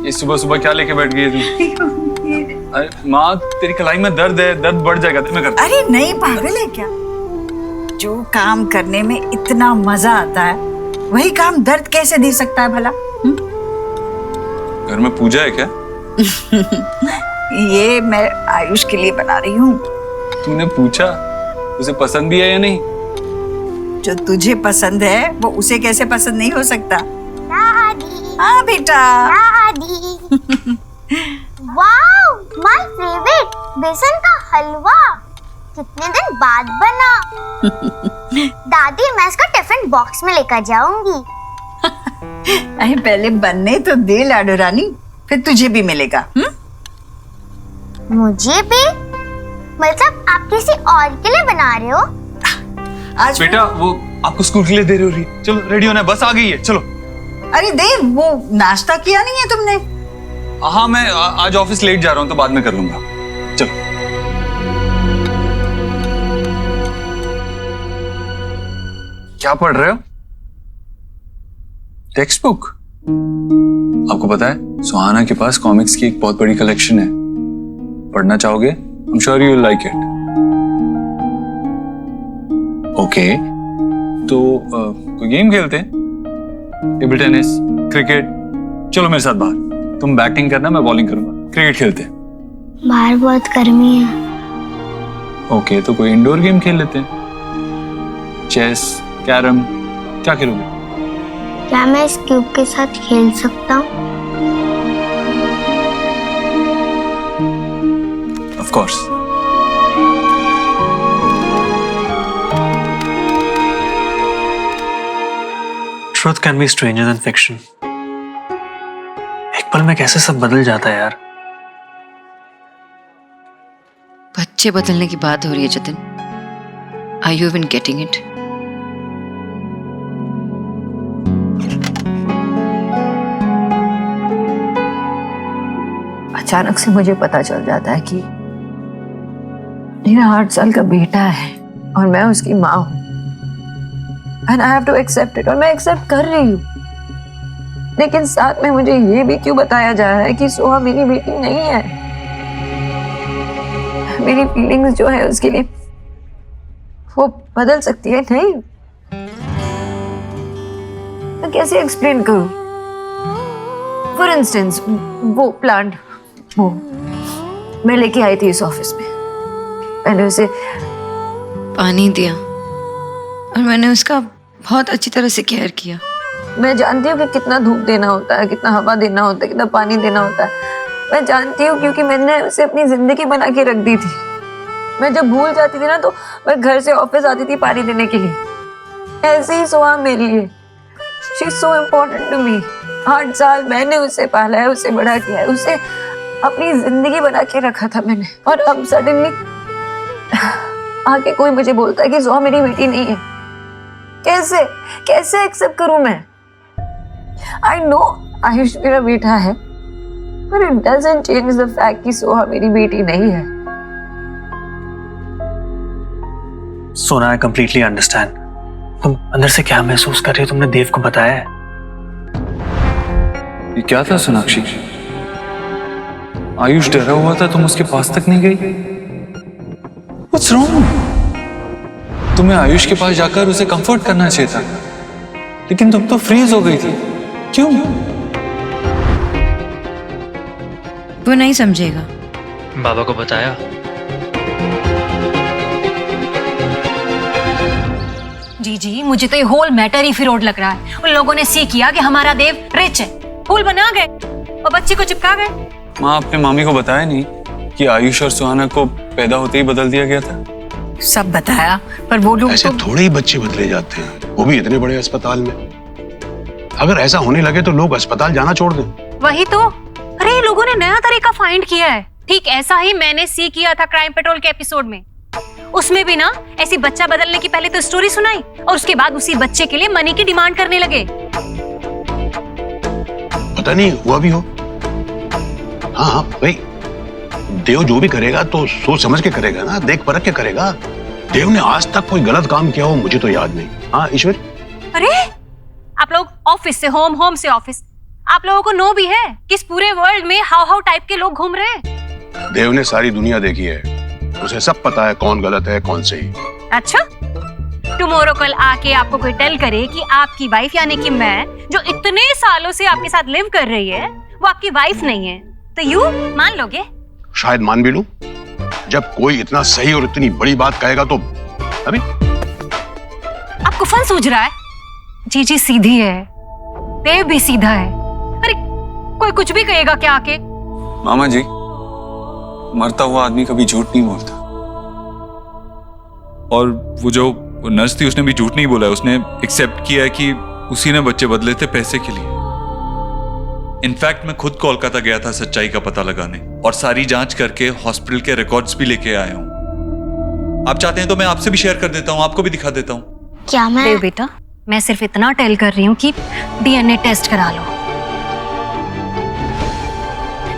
ये सुबह सुबह क्या लेके बैठ गई तू? अरे माँ, तेरी कलाई में दर्द है, दर्द बढ़ जाएगा। मैं करता। अरे नहीं, पागल है क्या? जो काम करने में इतना मजा आता है वही काम दर्द कैसे दे सकता है भला? घर में पूजा है क्या? ये मैं आयुष के लिए बना रही हूँ। तूने पूछा उसे पसंद भी है या नहीं? जो तुझे पसंद है वो उसे कैसे पसंद नहीं हो सकता? दादी। हाँ बेटा। दादी। वाओ, माय फेवरेट बेसन का हलवा। कितने दिन बाद बना। दादी, मैं इसका टिफिन बॉक्स में लेकर जाऊंगी। अरे पहले बनने तो दे लाडो रानी, फिर तुझे भी मिलेगा। मुझे भी? मतलब आप किसी और के लिए बना रहे हो? आज बेटा वो आपको स्कूल के लिए देर हो रही है। चलो रेडी होना है, बस आ गई है। चलो। अरे देव, वो नाश्ता किया नहीं है तुमने? हाँ, मैं आज ऑफिस लेट जा रहा हूँ तो बाद में कर लूंगा। चलो। क्या पढ़ रहे हो? Text book? आपको पता है सुहाना के पास कॉमिक्स की एक बहुत बड़ी कलेक्शन है। पढ़ना चाहोगे? I'm sure you'll like it. Okay, तो कोई गेम खेलते हैं? Table tennis, cricket? चलो मेरे साथ बाहर। तुम बैटिंग करना, मैं बॉलिंग करूंगा। क्रिकेट खेलते हैं। बाहर बहुत गर्मी है। ओके, तो कोई इंडोर गेम खेल लेते हैं। चेस, कैरम, क्या खेलोगे? क्या मैं इस क्यूब के साथ खेल सकता हूँ? Of course. Truth can be stranger than fiction. एक पल में कैसे सब बदल जाता है यार। बच्चे बदलने की बात हो रही है Jatin. Are you even getting it? अचानक से मुझे पता चल जाता है कि मेरा 8 साल का बेटा है और मैं उसकी माँ हूँ। And I have to accept it, और मैं एक्सेप्ट कर रही हूँ। लेकिन साथ में मुझे ये भी क्यों बताया जा रहा है कि सोहा मेरी बेटी नहीं है। मेरी फीलिंग्स जो है उसके लिए वो बदल सकती है। नहीं, मैं कैसे एक्सप्लेन करूँ? फॉर इंस्टेंस वो प्लांट वो मैं लेके आई थी इस ऑफिस में। मैंने उसे पानी दिया और मैंने उसका बहुत अच्छी तरह से केयर किया। मैं जानती हूँ कि कितना धूप देना होता है, कितना हवा देना होता है, कितना पानी देना होता है। मैं जानती हूँ क्योंकि मैंने उसे अपनी जिंदगी बना के रख दी थी। मैं जब भूल जाती थी ना तो मैं घर से ऑफिस आती थी पानी देने के लिए। ऐसे ही सोहा मेरे लिए, she is so important to me. 8 साल मैंने उसे पाला है, उसे बड़ा किया है, उसे अपनी जिंदगी बना के रखा था मैंने। और अब सडनली आके कोई मुझे बोलता है कि सोहा मेरी बेटी नहीं है। कैसे कैसे एक्सेप्ट करूं मैं? आई नो आयुष मेरा बेटा है, पर it doesn't change the fact कि सोहा मेरी बेटी नहीं है। सोना, आई कंप्लीटली अंडरस्टैंड। तुम अंदर से क्या महसूस कर रही हो? तुमने देव को बताया है? ये क्या था सोनाक्षी? आयुष डरा हुआ था, तुम उसके पास तक नहीं गई? What's wrong? तुम्हें आयुष के पास जाकर उसे कंफर्ट करना चाहिए था, लेकिन तुम तो फ्रीज हो गई थी। क्यों? वो नहीं समझेगा। बाबा को बताया? जी, मुझे तो ये होल मैटर ही फिरोड लग रहा है। उन लोगों ने सी किया कि हमारा देव रिच है, फूल बना गए और बच्चे को चिपका गए। माँ, आपने मामी को बताया नहीं कि आयुष और सुहाना को पैदा होते ही बदल दिया गया था? सब बताया, पर वो लोग ऐसे थोड़े ही बच्चे बदले जाते हैं, वो भी इतने बड़े अस्पताल में। अगर ऐसा होने लगे तो लोग अस्पताल जाना छोड़ दें। वही तो। अरे लोगों ने नया तरीका फाइंड किया है। ठीक ऐसा ही मैंने सी किया था क्राइम पेट्रोल के एपिसोड में। उसमें भी ना ऐसी बच्चा बदलने की पहले तो स्टोरी सुनाई और उसके बाद उसी बच्चे के लिए मनी की डिमांड करने लगे। पता नहीं हुआ भी हो। हाँ भाई, देव जो भी करेगा तो सोच समझ के करेगा ना, देख परख के करेगा। देव ने आज तक कोई गलत काम किया हो मुझे तो याद नहीं। हाँ ईश्वर? अरे आप लोग ऑफिस से होम, होम से ऑफिस, आप लोगों को नो भी है कि इस पूरे वर्ल्ड में हाउ हाउ टाइप के लोग घूम रहे हैं। देव ने सारी दुनिया देखी है, उसे सब पता है कौन गलत है कौन सही। अच्छा, टुमारो कल आके आपको कोई टेल करे कि आपकी वाइफ यानी कि मैं, जो इतने सालों से आपके साथ लिव कर रही है, वो आपकी वाइफ नहीं है, तो यू मान लोगे? शायद मान भी लूं। जब कोई इतना सही और इतनी बड़ी बात कहेगा तो अभी आपको फन सूझ रहा है? जीजी सीधी है, देव भी सीधा है। अरे कोई कुछ भी कहेगा क्या आके? मामा जी, मरता हुआ आदमी कभी झूठ नहीं बोलता। और वो जो नर्स थी उसने भी झूठ नहीं बोला है, उसने एक्सेप्ट किया है कि उसी ने बच्चे बदले थे पैसे के लिए। इनफैक्ट मैं खुद कोलकाता गया था सच्चाई का पता लगाने और सारी जांच करके हॉस्पिटल के रिकॉर्ड्स भी लेके आया हूं। आप चाहते हैं तो मैं आपसे भी शेयर कर देता हूं, आपको भी दिखा देता हूं। क्या मैं? देव बेटा, मैं सिर्फ इतना टेल कर रही हूँ कि डीएनए टेस्ट करा लो।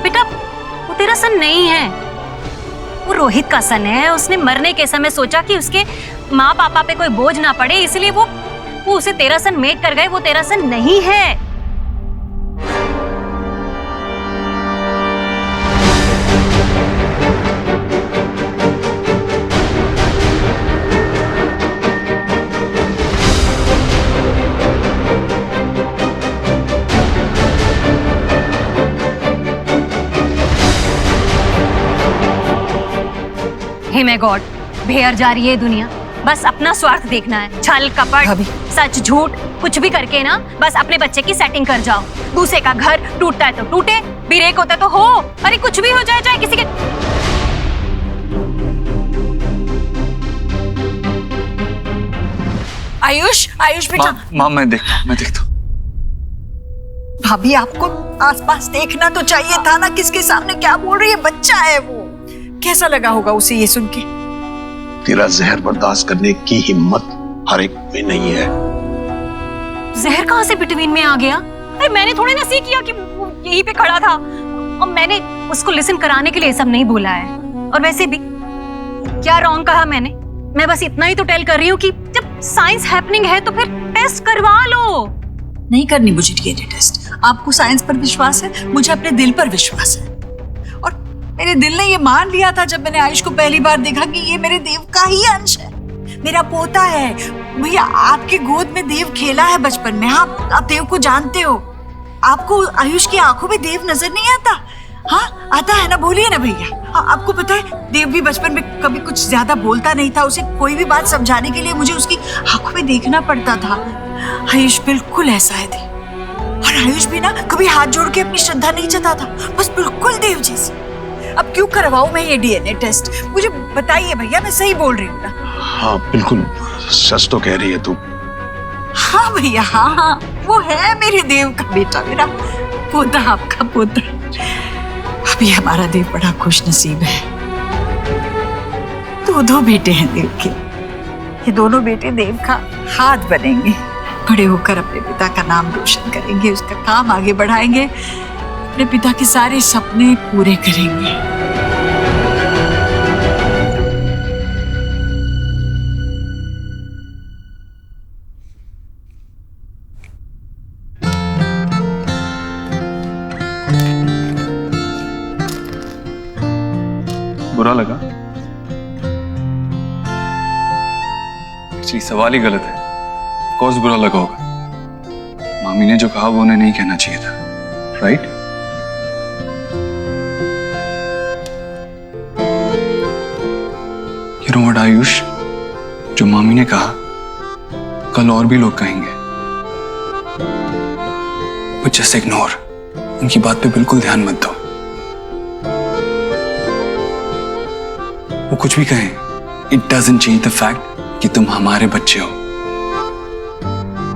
बेटा वो तेरा सन नहीं है, वो रोहित का सन है। उसने मरने के समय सोचा कि उसके माँ पापा पे कोई बोझ ना पड़े, इसलिए वो उसे तेरा सन मेक कर गए। वो तेरा सन नहीं है। हे माय गॉड, भेड़ जा रही है दुनिया। बस अपना स्वार्थ देखना है। छल कपट सच झूठ कुछ भी करके ना बस अपने बच्चे की सेटिंग कर जाओ। दूसरे का घर टूटता है तो टूटे, ब्रेक होता है तो हो, अरे कुछ भी हो जाए, चाहे किसी के। आयुष, आयुष बेटा। माँ मैं देखता हूँ। भाभी आपको आसपास देखना तो चाहिए था ना, किसके सामने क्या बोल रही है? बच्चा है वो, कैसा लगा होगा उसे ये सुन के? तेरा जहर बर्दाश्त करने की हिम्मत हर एक में नहीं है। जहर कहाँ से बिटवीन में आ गया? अरे मैंने थोड़ी ना सी किया कि वो यहीं पे खड़ा था, और मैंने उसको लिसन कराने के लिए सब नहीं बोला है। और वैसे भी क्या रॉन्ग कहा मैंने? मैं बस इतना ही तो टेल कर रही हूँ कि जब साइंस हैपनिंग है तो फिर टेस्ट करवा लो। नहीं करनी मुझे डीएनए टेस्ट। आपको साइंस पर विश्वास है, मुझे अपने दिल पर विश्वास है। और मेरे दिल ने ये मान लिया था जब मैंने आयुष को पहली बार देखा कि ये मेरे देव का ही अंश है, मेरा पोता है। भैया आपके गोद में देव खेला है बचपन में। आप देव को जानते हो। आपको आयुष की आंखों में देव नजर नहीं आता? हाँ आता है ना, बोलिए ना भैया। हाँ, आपको पता है देव भी बचपन में कभी कुछ ज्यादा बोलता नहीं था। उसे कोई भी बात समझाने के लिए मुझे उसकी आंखों में देखना पड़ता था। आयुष बिल्कुल ऐसा है देव। और आयुष भी ना कभी हाथ जोड़ के अपनी श्रद्धा नहीं जताता, बस बिल्कुल देव जैसे। अब क्यों करवाऊं मैं ये डीएनए टेस्ट? मुझे बताइए भैया, मैं सही बोल रही हूँ ना? हाँ बिल्कुल सच तो कह रही है तू। हाँ भैया, हाँ वो है मेरे देव का बेटा, मेरा पोता, आपका पोता। अभी हमारा देव बड़ा खुश नसीब है। दो बेटे हैं देव के। ये दोनों बेटे देव का हाथ बनेंगे, बड़े होकर अपने पिता का नाम रोशन करेंगे, उसका काम आगे बढ़ाएंगे, अपने पिता के सारे सपने पूरे करेंगे। बुरा लगा? एक्चुअली सवाल ही गलत है। कौन बुरा लगा होगा? मामी ने जो कहा वो उन्हें नहीं कहना चाहिए था, right? You know what Ayush, जो मामी ने कहा कल और भी लोग कहेंगे, बट जस्ट इग्नोर। उनकी बात पे बिल्कुल ध्यान मत दो। वो कुछ भी कहें, it doesn't change the fact कि तुम हमारे बच्चे हो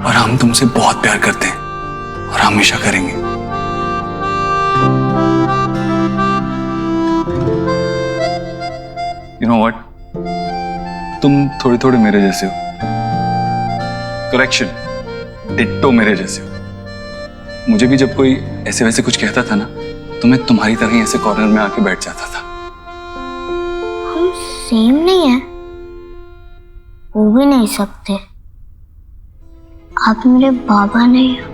और हम तुमसे बहुत प्यार करते हैं और हमेशा करेंगे। यू नो व्हाट, तुम थोड़े थोड़े मेरे जैसे हो। करेक्शन, डिट्टो मेरे जैसे हो। मुझे भी जब कोई ऐसे वैसे कुछ कहता था ना, तो मैं तुम्हारी तरह ही ऐसे कॉर्नर में आके बैठ जाता था। हम सेम नहीं है, हो भी नहीं सकते। आप मेरे बाबा नहीं हो।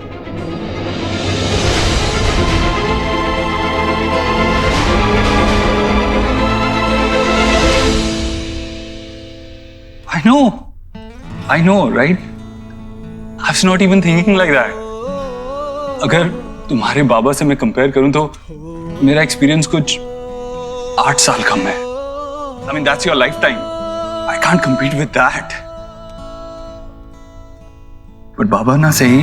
know, right? I was not even thinking like that. अगर तुम्हारे बाबा से मैं कंपेयर करूं तो मेरा एक्सपीरियंस कुछ 8 साल कम है. I mean, that's your lifetime. I can't compete with that. But बाबा ना सही,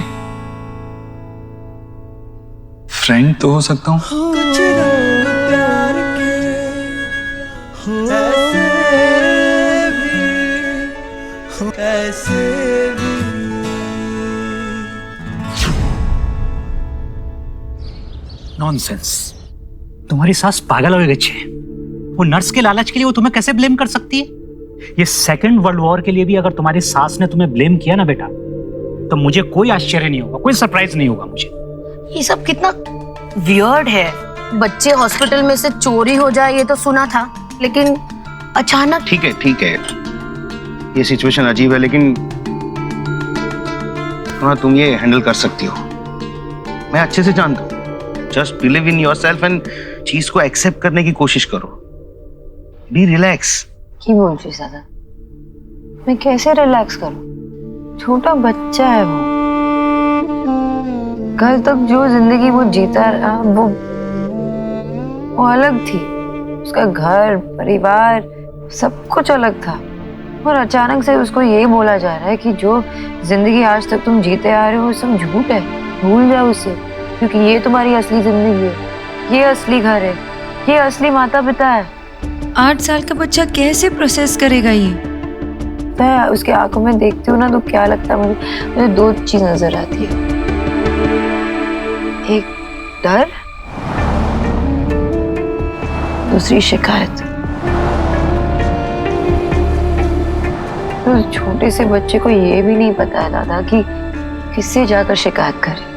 फ्रेंड तो हो सकता हूं. नॉनसेंस. तुम्हारी सास पागल हो गई है. वो नर्स के लालच के लिए वो तुम्हें कैसे ब्लेम कर सकती है? ये सेकंड वर्ल्ड वॉर के लिए भी अगर तुम्हारी सास ने तुम्हें ब्लेम किया ना बेटा, तो मुझे कोई आश्चर्य नहीं होगा, कोई सरप्राइज नहीं होगा मुझे. ये सब कितना वियर्ड है. बच्चे हॉस्पिटल में से चोरी हो जाए ये तो सुना था, लेकिन अचानक. ठीक है, ये सिचुएशन अजीब है, लेकिन हाँ, तुम ये हैंडल कर सकती हो. मैं अच्छे से जानता हूँ. Just believe in yourself and चीज को एक्सेप्ट करने की कोशिश करो. Be relax. की बोल रही दादा? मैं कैसे रिलैक्स करूं? छोटा बच्चा है वो. कल तक जो जिंदगी वो जीता रहा वो अलग थी. उसका घर, परिवार, सब कुछ अलग था. और अचानक से उसको ये बोला जा रहा है कि जो जिंदगी आज तक तुम जीते आ रहे हो वो सब झूठ है, भूल जाओ उसे, क्योंकि ये तुम्हारी असली जिंदगी है, ये असली घर है, ये असली माता पिता है. 8 साल का बच्चा कैसे प्रोसेस करेगा ये? मैं उसके आंखों में देखती हूँ ना तो क्या लगता है मुझे 2 चीज नजर आती है. एक डर, दूसरी शिकायत. तो छोटे से बच्चे को ये भी नहीं पता है दादा कि किससे जाकर शिकायत करे.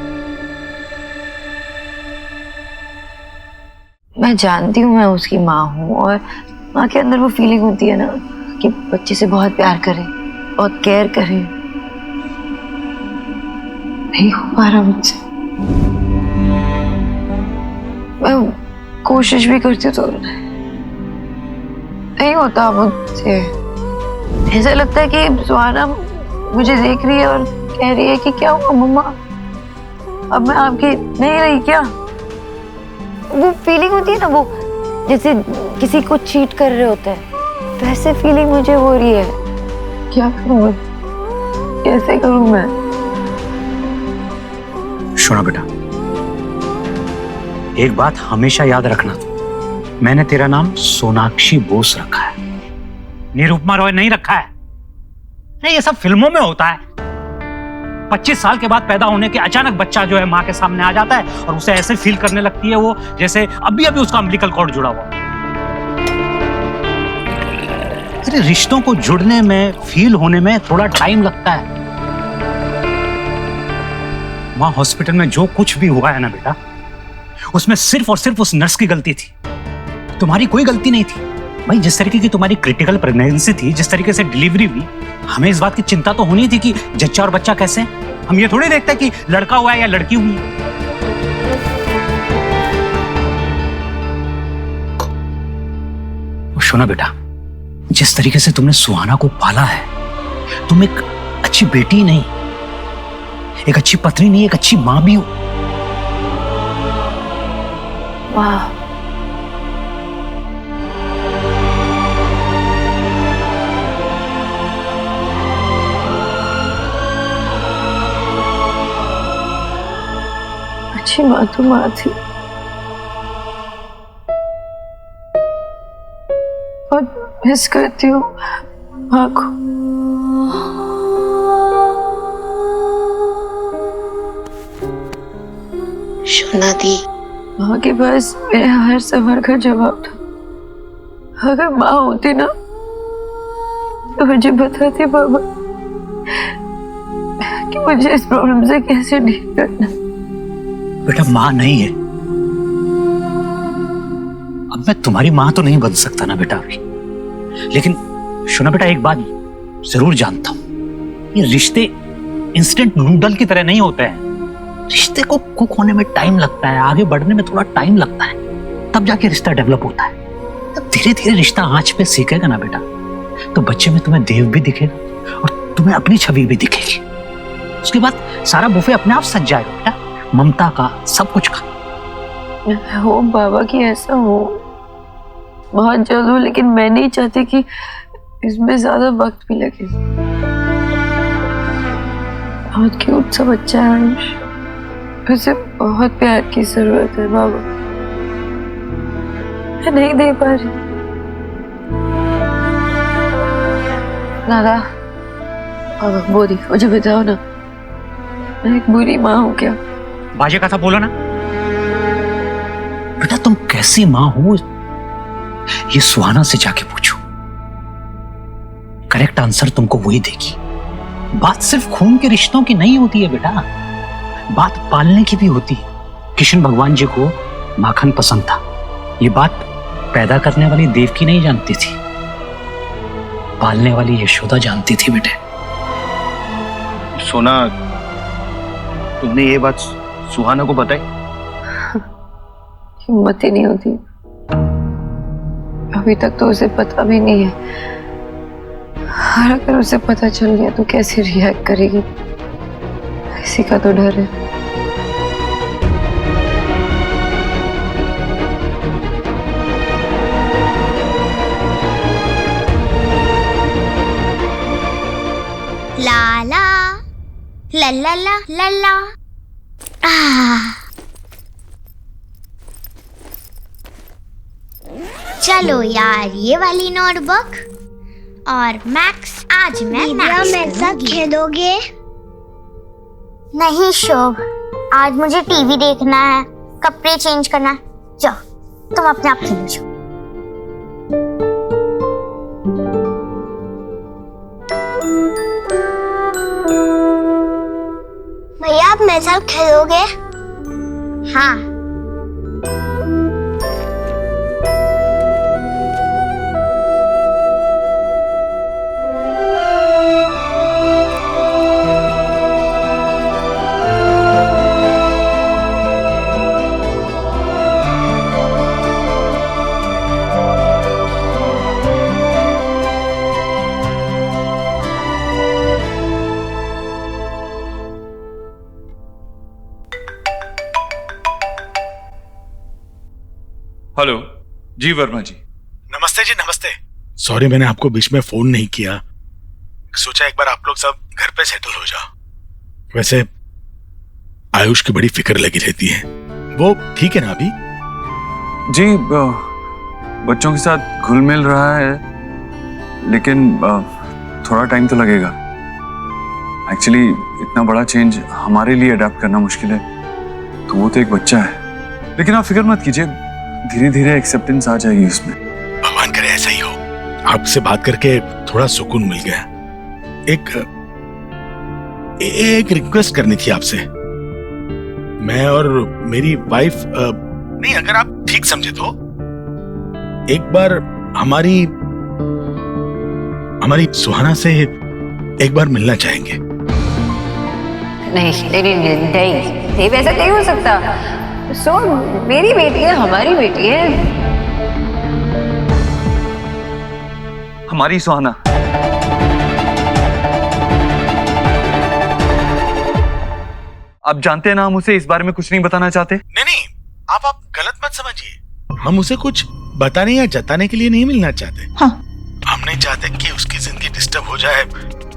मैं जानती हूँ मैं उसकी माँ हूँ, और माँ के अंदर वो फीलिंग होती है ना कि बच्चे से बहुत प्यार करें, बहुत केयर करें. नहीं हो पा रहा मुझसे. मैं कोशिश भी करती हूँ तो नहीं होता मुझसे. ऐसा लगता है कि सुहाना मुझे देख रही है और कह रही है कि क्या हुआ मम्मा, अब मैं आपकी नहीं रही क्या? वो फीलिंग होती है ना, वो जैसे किसी को चीट कर रहे होते हैं, वैसे फीलिंग मुझे हो रही है. क्या करूं मैं, कैसे करूं मैं? सुना बेटा, एक बात हमेशा याद रखना, मैंने तेरा नाम सोनाक्षी बोस रखा है, निरुपमा रॉय नहीं रखा है. नहीं, ये सब फिल्मों में होता है. 25 साल के बाद पैदा होने के अचानक बच्चा जो है माँ के सामने आ जाता है और उसे ऐसे फील करने लगती है वो जैसे अभी अभी उसका अम्बिलिकल कॉर्ड जुड़ा हुआ. अरे रिश्तों को जुड़ने में, फील होने में थोड़ा टाइम लगता है. वहां हॉस्पिटल में जो कुछ भी हुआ है ना बेटा, उसमें सिर्फ और सिर्फ उस नर्स की गलती थी, तुम्हारी कोई गलती नहीं थी. भाई, जिस तरीके की तुम्हारी क्रिटिकल प्रेगनेंसी थी, जिस तरीके से डिलीवरी हुई, हमें इस बात की चिंता तो होनी थी कि जच्चा और बच्चा कैसे हैं. हम ये थोड़ी देखते कि लड़का हुआ है या लड़की हुई है. सुना बेटा, जिस तरीके से तुमने सुहाना को पाला है, तुम एक अच्छी बेटी नहीं, एक अच्छी पत्नी नहीं, एक अच्छी मां भी हो. वाह, अच्छी माँ तो माँ थी, बहुत मिस करती हूँ माँ को. शोना दी, माँ के पास मेरे हर सवाल का जवाब था. अगर माँ होती ना तो मुझे बताती बाबा कि मुझे इस प्रॉब्लम से कैसे डील करना. बेटा, मां नहीं है. अब मैं तुम्हारी मां तो नहीं बन सकता ना बेटा अभी, लेकिन सुना बेटा, एक बात जरूर जानता हूं, ये रिश्ते इंस्टेंट नूडल की तरह नहीं होते हैं. रिश्ते को कुक होने में टाइम लगता है, आगे बढ़ने में थोड़ा टाइम लगता है, तब जाके रिश्ता डेवलप होता है. तब धीरे धीरे रिश्ता आंच पे सीखेगा ना बेटा, तो बच्चे में तुम्हें देव भी दिखेगा और तुम्हें अपनी छवि भी दिखेगी। उसके बाद सारा बुफे अपने आप सज जाएगा बेटा, ममता का, सब कुछ का। हो बाबा कि ऐसा हो, बहुत जल्द हो, लेकिन मैं नहीं चाहती कि इसमें ज्यादा वक्त भी लगे। बहुत क्यूट सा बच्चा है आयुष, उसे बहुत प्यार की जरूरत है बाबा, मैं नहीं दे पा रही। नाना बाबा बोली, मुझे बताओ ना, मैं एक बुरी माँ हूँ क्या? बाजे का था बोलो ना बेटा, तुम कैसी माँ हो ये सुहाना से जाके पूछो, करेक्ट आंसर तुमको वही देगी। बात सिर्फ खून के रिश्तों की नहीं होती है बेटा, बात पालने की भी होती है। कृष्ण भगवान जी को माखन पसंद था, ये बात पैदा करने वाली देवकी नहीं जानती थी, पालने वाली यशोदा जानती थी बेटे। सोना, तुमने ये बात सुहाना को बताई? हिम्मत ही नहीं होती, अभी तक तो उसे पता भी नहीं है, और अगर उसे पता चल गया तो कैसे रिएक्ट करेगी, इसी का तो डर है। ला ला ला ला ला ला ला। चलो यार, ये वाली नोटबुक और मैक्स आज मैं मेरे साथ खेलोगे? नहीं शोभ, आज मुझे टीवी देखना है, कपड़े चेंज करना है। जाओ तुम अपने आप खेलो जाओ। भैया आप मेरे साथ खेलोगे? हाँ। हेलो जी वर्मा जी। नमस्ते जी, नमस्ते। सॉरी मैंने आपको बीच में फोन नहीं किया, सोचा एक बार आप लोग सब घर पे सेटल हो जाओ। वैसे आयुष की बड़ी फिक्र लगी रहती है, वो ठीक है ना अभी? जी बच्चों के साथ घुल मिल रहा है, लेकिन थोड़ा टाइम तो लगेगा। एक्चुअली इतना बड़ा चेंज हमारे लिए अडेप्ट करना मुश्किल है, तो वो तो एक बच्चा है। लेकिन आप फिक्र मत कीजिए, धीरे धीरे एक्सेप्टेंस आ जाएगी उसमें। भगवान करे ऐसा ही हो। आपसे बात करके थोड़ा सुकून मिल गया। एक रिक्वेस्ट करनी थी आपसे। मैं और मेरी वाइफ, नहीं अगर आप ठीक समझे तो एक बार हमारी सुहाना से एक बार मिलना चाहेंगे। नहीं, वैसा नहीं हो सकता। सो मेरी बेटी है, हमारी बेटी है। हमारी सुहाना। आप जानते हैं ना, हम उसे इस बारे में कुछ नहीं बताना चाहते। नहीं, आप गलत मत समझिए। हम उसे कुछ बताने या जताने के लिए नहीं मिलना चाहते। हाँ। हम नहीं चाहते कि उसकी जिंदगी डिस्टर्ब हो जाए।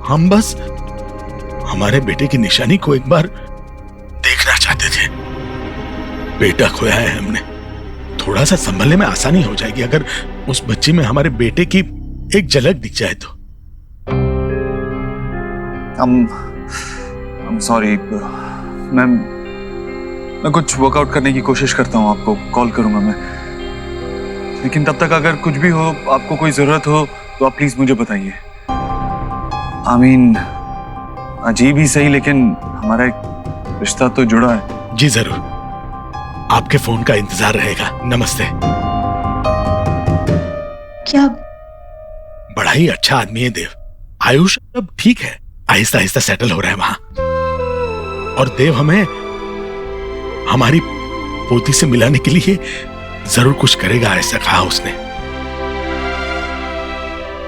हम बस हमारे बेटे की निशानी को एक बार देखना चाहते थे। बेटा खोया है हमने, थोड़ा सा संभलने में आसानी हो जाएगी अगर उस बच्ची में हमारे बेटे की एक झलक दिख जाए तो। I'm sorry, मैं कुछ वर्कआउट करने की कोशिश करता हूँ, आपको कॉल करूंगा मैं। लेकिन तब तक अगर कुछ भी हो, आपको कोई जरूरत हो तो आप प्लीज मुझे बताइए। अजीब ही सही, लेकिन हमारा एक रिश्ता तो जुड़ा है। जी जरूर, आपके फोन का इंतजार रहेगा। नमस्ते। क्या? बड़ा ही अच्छा आदमी है देव। आयुष अब ठीक है, आहिस्ता आहिस्ता सेटल हो रहा है वहां। और देव हमें हमारी पोती से मिलाने के लिए जरूर कुछ करेगा, ऐसा कहा उसने।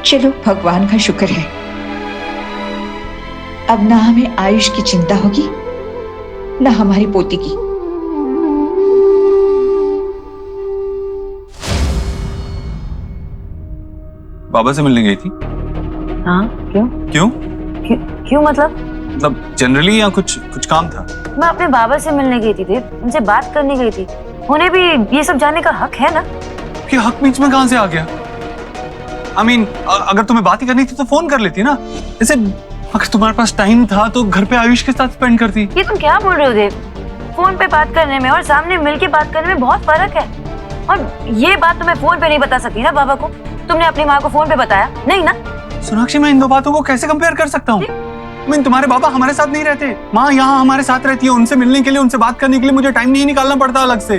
चलो भगवान का शुक्र है, अब ना हमें आयुष की चिंता होगी ना हमारी पोती की। बाबा से मिलने गई थी? हाँ, क्यों क्यों? क्यों मतलब जनरली या कुछ काम था? मैं अपने बाबा से मिलने गई थी देव, उनसे बात करने गई थी। उन्हें भी ये सब जानने का हक है ना। कि हक बीच में कहां से आ गया? I mean, अगर तुम्हें बात ही करनी थी तो फोन कर लेती ना। जैसे अगर तुम्हारे पास टाइम था तो घर पे आयुष के साथ स्पेंड करती। ये तुम क्या बोल रहे हो देव? फोन पे बात करने में और सामने मिलके बात करने में बहुत फर्क है। और ये बात तुम्हें फोन पे नहीं बता सकती ना बाबा को। तुमने अपनी माँ को फोन पे बताया नहीं ना? सोनाक्षी, मैं इन दो बातों को कैसे कंपेयर कर सकता हूँ? मैं तुम्हारे बाबा हमारे साथ नहीं रहते, माँ यहाँ हमारे साथ रहती है। उनसे मिलने के लिए, उनसे बात करने के लिए मुझे टाइम नहीं निकालना पड़ता अलग से।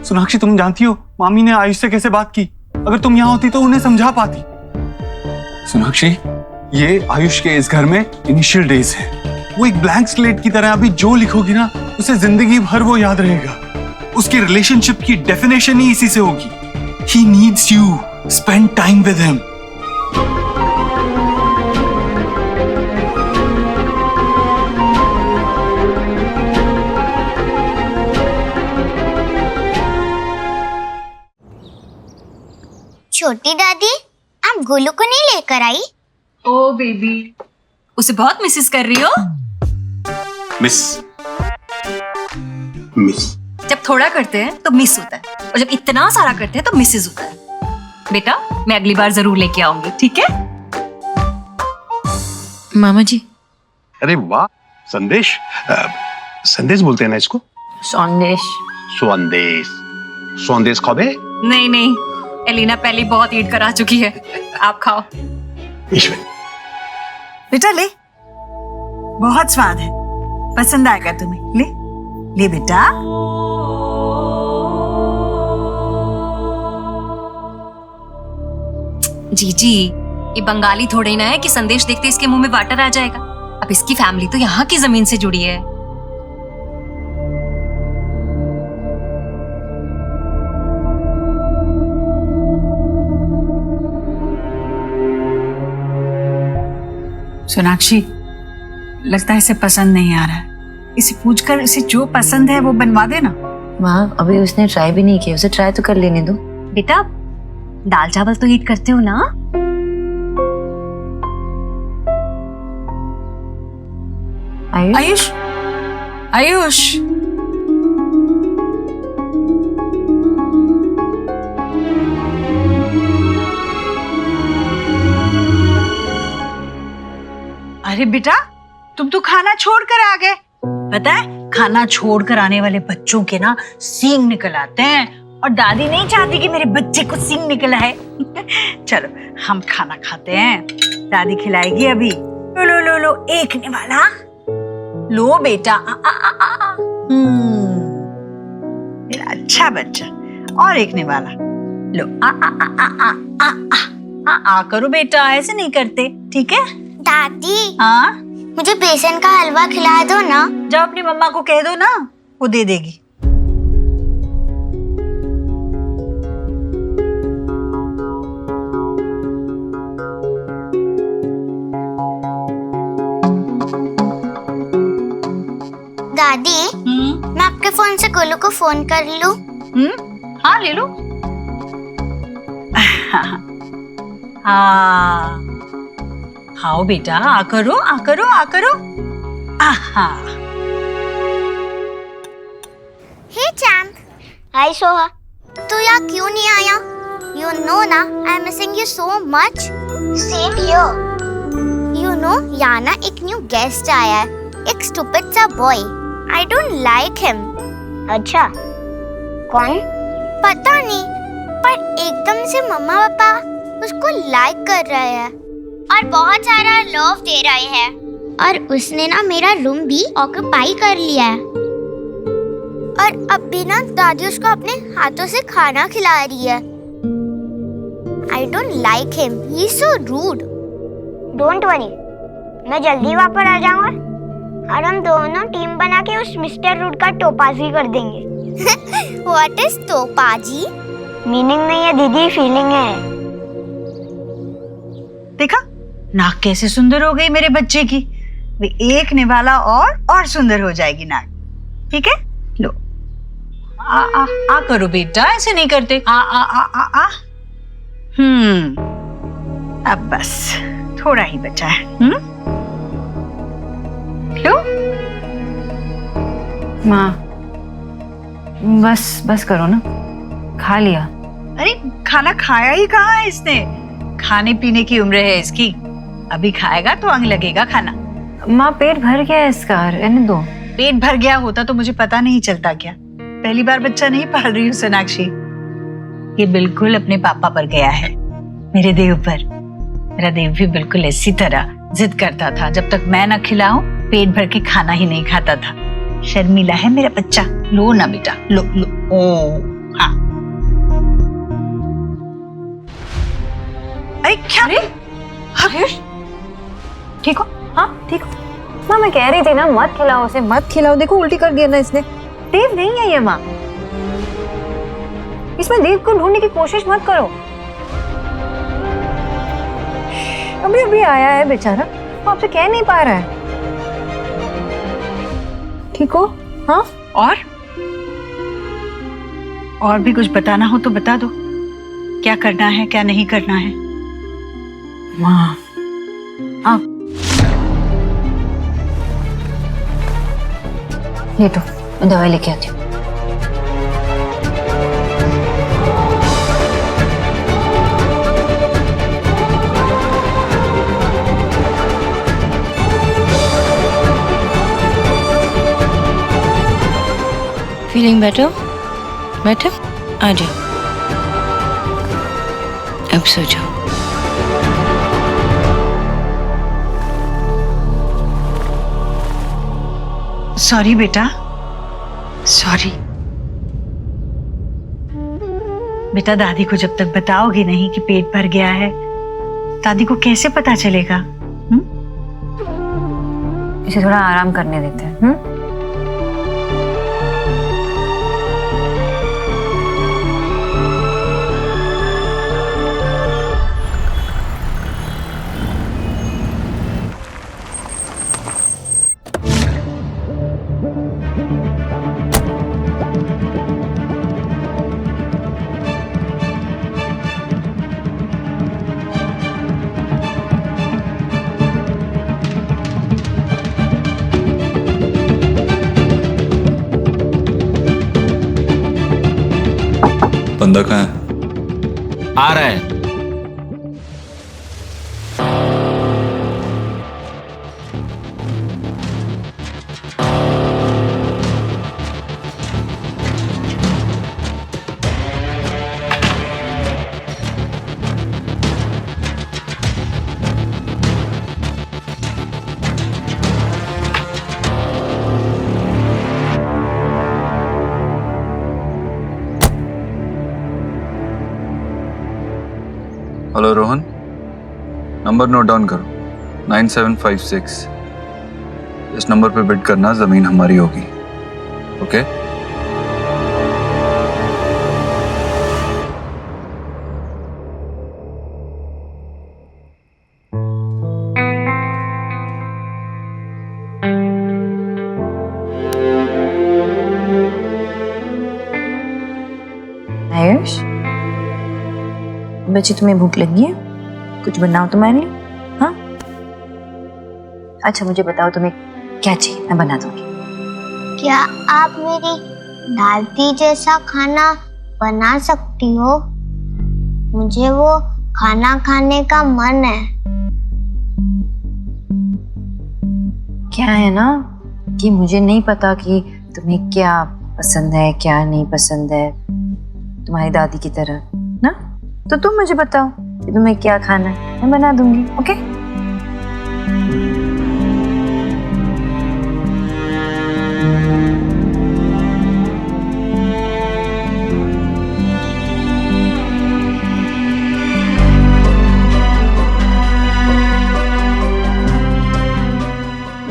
सोनाक्षी, तुम जानती हो मामी ने आयुष से कैसे बात की। अगर तुम यहाँ होती तो उन्हें समझा पाती। सोनाक्षी, ये आयुष के इस घर में इनिशियल डेज है। वो एक ब्लैंक स्लेट की तरह, अभी जो लिखोगी ना उसे जिंदगी भर वो याद रहेगा। उसकी रिलेशनशिप की डेफिनेशन ही इसी से होगी। He needs you. Spend time with him. छोटी दादी, आप गोलू को नहीं लेकर आई? ओ बेबी, उसे बहुत मिसेस कर रही हो? मिस जब थोड़ा करते हैं तो मिस होता है, और जब इतना सारा करते हैं तो मिसेस होता है। बेटा, मैं अगली बार जरूर लेके आऊंगी, ठीक है? मामा जी। अरे वाह, संदेश। संदेश बोलते हैं ना इसको? संदेश। संदेश खाबे? नहीं नहीं, एलिना पहले बहुत ईट करा चुकी है, आप खाओ। ईश्वर, बेटा ले, बहुत स्वाद है, पसंद आएगा तुम्हें। ले ले बेटा। जी, ये बंगाली थोड़े ही ना है कि संदेश देखते इसके मुंह में वाटर आ जाएगा। अब इसकी फैमिली तो यहाँ की जमीन से जुड़ी है। सोनाक्षी, लगता है इसे पसंद नहीं आ रहा है। इसे पूछकर इसे जो पसंद है वो बनवा देना। माँ, अभी उसने ट्राई भी नहीं किया, उसे ट्राई तो कर लेने दो। बेटा, दाल चावल तो ईट करते हो ना? आयुष, आयुष, अरे बेटा, तुम तो खाना छोड़कर आ गए। पता है, खाना छोड़कर आने वाले बच्चों के ना सींग निकल आते हैं, और दादी नहीं चाहती कि मेरे बच्चे को सींग निकला है। चलो हम खाना खाते हैं, दादी खिलाएगी अभी। लो लो लो लो, एक ने वाला लो बेटा। मेरा अच्छा बच्चा। और एक ने वाला लो। आ करो बेटा, ऐसे नहीं करते, ठीक है? दादी, हाँ, मुझे बेसन का हलवा खिला दो ना। जाओ अपनी मम्मा को कह दो ना, वो दे देगी। दादी, मैं आपके फोन से गोलू को फोन कर लूं? हाँ, ले लो। हाँ, आओ बेटा, आ करो, आ करो, आ करो। आहा। हे चैम्प। हाय सोहा। तू यहाँ क्यों नहीं आया? You know ना, I'm missing you so much. Same here. You know, यहाँ ना एक न्यू गेस्ट आया है, एक स्टूपिड सा boy. I don't like him. अच्छा, कौन? पता नहीं, पर एकदम से मम्मा पापा उसको लाइक कर रहे हैं और बहुत सारा लव दे रहे हैं, और उसने ना मेरा रूम भी ऑक्यूपाई कर लिया है। और अब भी ना दादी उसको अपने हाथों से खाना खिला रही है। I don't like him. He's so rude. Don't worry, मैं जल्दी वापस आ जाऊंगा और हम दोनों टीम बना के उस मिस्टर रूड का टोपाजी कर देंगे। What is Topaji? मीनिंग नहीं है दीदी, फीलिंग है। देखा नाक कैसे सुंदर हो गई मेरे बच्चे की। वे एक निवाला और सुंदर हो जाएगी नाक। ठीक है, लो आ आ आ करो बेटा, ऐसे नहीं करते। आ आ आ आ आ। अब बस थोड़ा ही बचा है। लो माँ, बस करो ना, खा लिया। अरे खाना खाया ही कहाँ है इसने? खाने पीने की उम्र है इसकी, अभी खाएगा तो अंग लगेगा खाना। माँ पेट भर गया है इसका, रहने दो। पेट भर गया होता तो मुझे पता नहीं चलता क्या? पहली बार बच्चा नहीं पाल रही हूँ सोनाक्षी। ये बिल्कुल अपने पापा पर गया है, मेरे देव पर। मेरा देव भी बिल्कुल इसी तरह जिद करता था, जब तक मैं न खिलाऊं पेट भर के खाना ही नहीं खाता था। शर्मीला है मेरा बच्चा। लो ना बेटा, लो लो। ओ हाँ। अरे क्या? आयुष ठीक हो? हाँ ठीक हो। माँ मैं कह रही थी ना मत खिलाओ उसे, मत खिलाओ। देखो उल्टी कर दिया ना इसने। देव नहीं है ये माँ, इसमें देव को ढूंढने की कोशिश मत करो। अभी अभी आया है बेचारा, वो आपसे कह नहीं पा रहा है। ठीक हो? हाँ। और भी कुछ बताना हो तो बता दो, क्या करना है क्या नहीं करना है। माँ आप ये तो मैं दवाई लेके आती हूँ। Feeling better? बेटर? आ जाओ, अब सो जाओ। सॉरी बेटा, सॉरी बेटा। दादी को जब तक बताओगी नहीं कि पेट भर गया है, दादी को कैसे पता चलेगा? इसे थोड़ा आराम करने देते हैं। बंदा कहाँ है? आ रहा है। Hello Rohan, number note down करो, 9756। इस नंबर पे बिड करना, जमीन हमारी होगी। ओके? आयुष बच्ची, तुम्हें भूख लगी है? कुछ बनाओ तुम्हारे लिए। हाँ अच्छा मुझे बताओ तुम्हें क्या चाहिए, मैं बना दूंगी। क्या आप मेरी दादी जैसा खाना बना सकती हो? मुझे वो खाना खाने का मन है। क्या है ना कि मुझे नहीं पता कि तुम्हें क्या पसंद है क्या नहीं पसंद है, तुम्हारी दादी की तरह ना। तो तुम मुझे बताओ कि तुम्हें क्या खाना है, मैं बना दूंगी। ओके?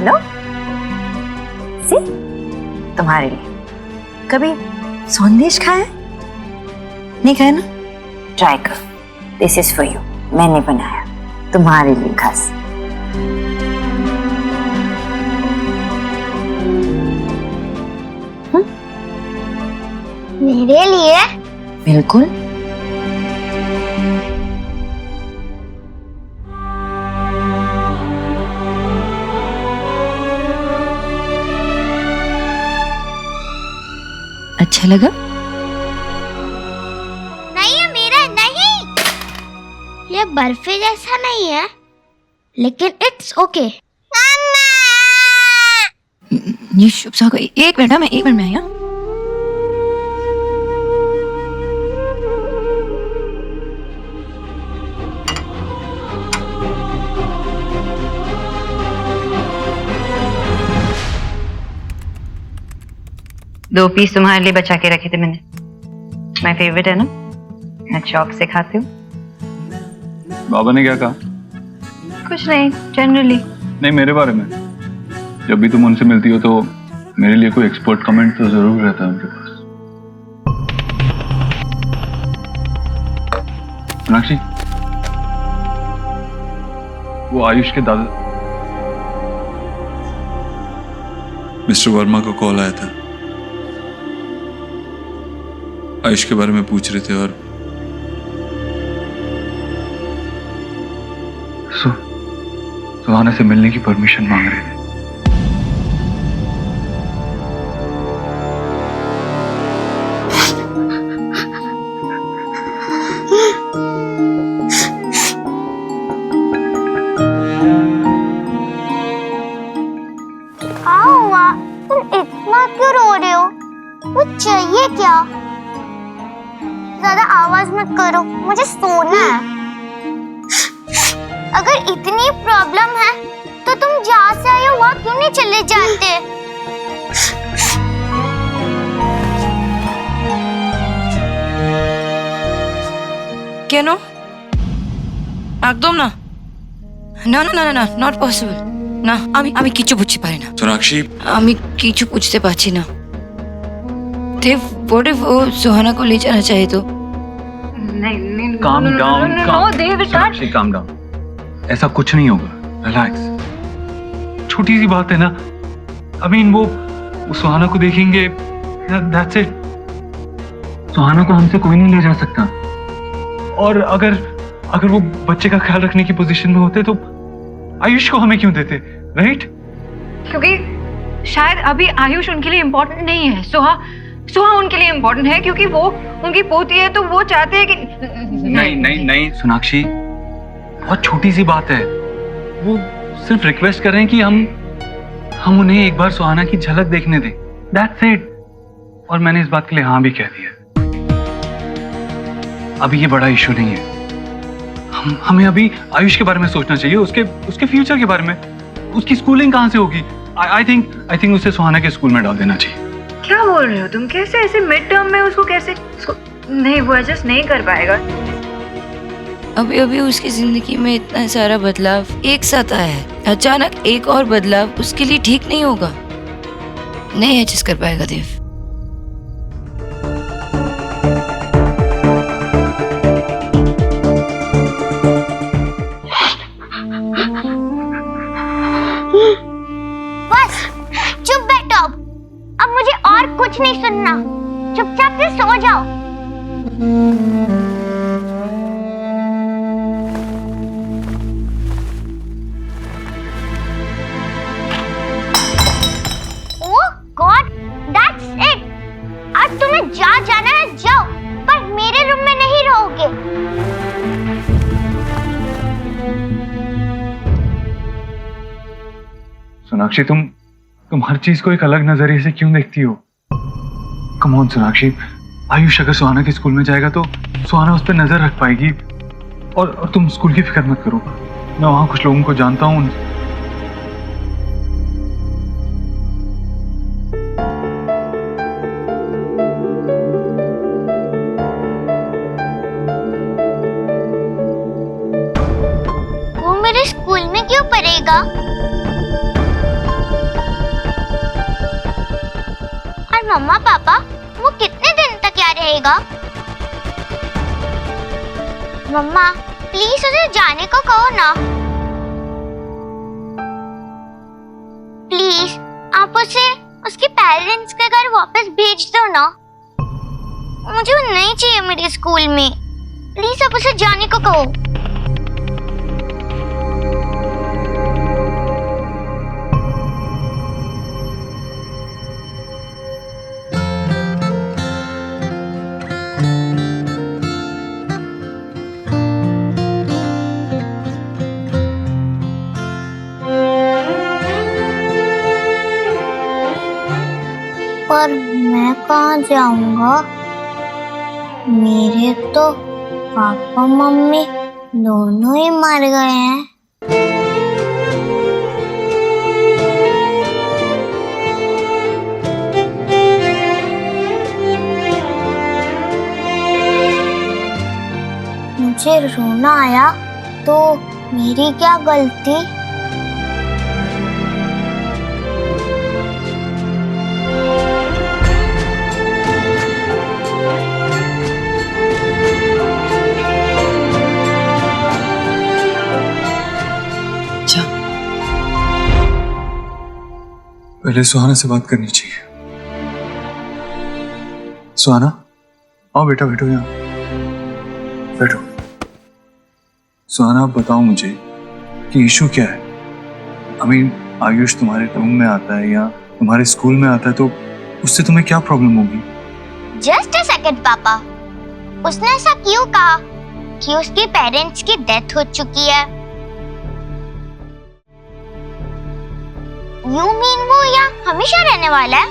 लो सी, तुम्हारे लिए। कभी संदेश खाया? नहीं खाया ना? ट्राई करो, दिस इज फॉर यू। मैंने बनाया, तुम्हारे लिए खास। मेरे लिए? बिल्कुल। अच्छा लगा? नहीं है मेरा, नहीं। ये बर्फी जैसा नहीं है, लेकिन इट्स ओके। ये शुभ सा कोई एक मिनट, मैं 1 मिनट में आई। हाँ? दो पीस तुम्हारे लिए बचा के रखे थे मैंने। माय फेवरेट है ना, मैं शौक से खाती हूँ। बाबा ने क्या कहा? कुछ नहीं, जनरली। नहीं, मेरे बारे में। जब भी तुम उनसे मिलती हो तो मेरे लिए कोई एक्सपर्ट कमेंट तो जरूर रहता है उनके पास। सोनाक्षी, वो आयुष के दादा मिस्टर वर्मा को कॉल आया था, आयुष के बारे में पूछ रहे थे और सुहाना से मिलने की परमिशन मांग रहे थे। क्या हुआ? तुम इतना क्यों रो रहे हो? कुछ चाहिए क्या? ज्यादा आवाज मत करो, मुझे सोना है। अगर इतनी प्रॉब्लम है तो तुम जहाँ से आए हो वहाँ क्यों नहीं चले जाते? কেন? একদম না, না না না না, নট পসিবল। না, আমি কিছু বুঝতে পারি না। सोनाक्षी, আমি কিছু বুঝতে পারছি না। देव, व्हाट इफ वो सुहाना को ले जाना चाहे तो? नहीं, काम डाउन, देव, सोनाक्षी काम डाउन। ऐसा कुछ नहीं होगा, रिलैक्स। छोटी सी बात है ना। आई मीन वो सुहाना को देखेंगे, दैट्स इट। सुहाना को हमसे कोई नहीं ले जा सकता। और अगर वो बच्चे का ख्याल रखने की पोजीशन में होते तो आयुष को हमें क्यों देते, राइट? क्योंकि शायद अभी आयुष उनके लिए इम्पोर्टेंट नहीं है। सुहा उनके लिए इम्पोर्टेंट है, क्योंकि वो उनकी पोती है, तो वो चाहते हैं कि नहीं सोनाक्षी, बहुत छोटी सी बात है। वो सिर्फ रिक्वेस्ट कर रहे हैं कि हम उन्हें एक बार सुहाना की झलक देखने दें, दैट्स इट। और मैंने इस बात के लिए हाँ भी कह दिया। अभी ये बड़ा इशू नहीं है। हमें अभी आयुष के बारे में सोचना चाहिए, उसके फ्यूचर के बारे में। उसकी स्कूलिंग कहाँ से होगी? आई थिंक उसे सुहाना के स्कूल में डाल देना चाहिए। क्या बोल रहे हो तुम? कैसे ऐसे मिड टर्म में उसको कैसे नहीं, वो एडजस्ट नहीं कर पाएगा। अभी अभी उसकी जिंदगी में इतना सारा बदलाव एक साथ आया है, अचानक एक और बदलाव उसके लिए ठीक नहीं होगा। नहीं एडजस्ट कर पाएगा देव। बस चुप बैठो, अब मुझे और कुछ नहीं सुनना। चुपचाप से सो जाओ। ओह गॉड, दैट्स इट। आज तुम्हें जहाँ जाना है जाओ, पर मेरे रूम में नहीं रहोगे। सोनाक्षी, तुम हर चीज को एक अलग नजरिए से क्यों देखती हो? कम ऑन सोनाक्षी, आयुष अगर सुहाना के स्कूल में जाएगा तो सुहाना उस पर नजर रख पाएगी। और तुम स्कूल की फिक्र मत करो, मैं वहां कुछ लोगों को जानता हूँ। वो मेरे स्कूल में क्यों पढ़ेगा? और मम्मा पापा, वो कितने दिन तक यहाँ रहेगा? मम्मा, प्लीज उसे जाने को कहो ना। प्लीज आप उसे उसके पेरेंट्स के घर वापस भेज दो ना। मुझे वो नहीं चाहिए मेरे स्कूल में। प्लीज आप उसे जाने को कहो। पर मैं कहाँ जाऊंगा? मेरे तो पापा मम्मी दोनों ही मर गए हैं। मुझे रोना आया तो मेरी क्या गलती? पहले सुहाना से बात करनी चाहिए। सुहाना, आओ बेटा, बैठो यहाँ, बैठो। सुहाना, आप बताओ मुझे कि इशू क्या है? आयुष तुम्हारे रूम में आता है या तुम्हारे स्कूल में आता है तो उससे तुम्हें क्या प्रॉब्लम होगी? जस्ट अ सेकंड पापा, उसने ऐसा क्यों कहा कि उसके पेरेंट्स की डेथ हो चुकी है? You mean वो यहाँ हमेशा रहने वाला है?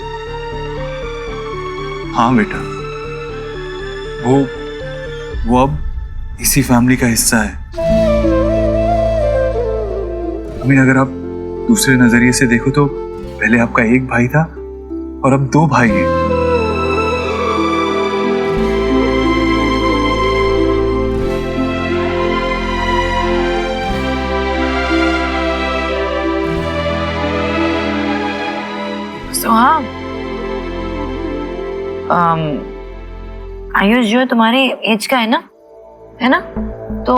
हाँ बेटा, वो अब इसी फैमिली का हिस्सा है। अगर आप दूसरे नजरिए से देखो तो पहले आपका एक भाई था और अब 2 भाई हैं। हाँ, आयुष जो तुम्हारे एज का है ना, तो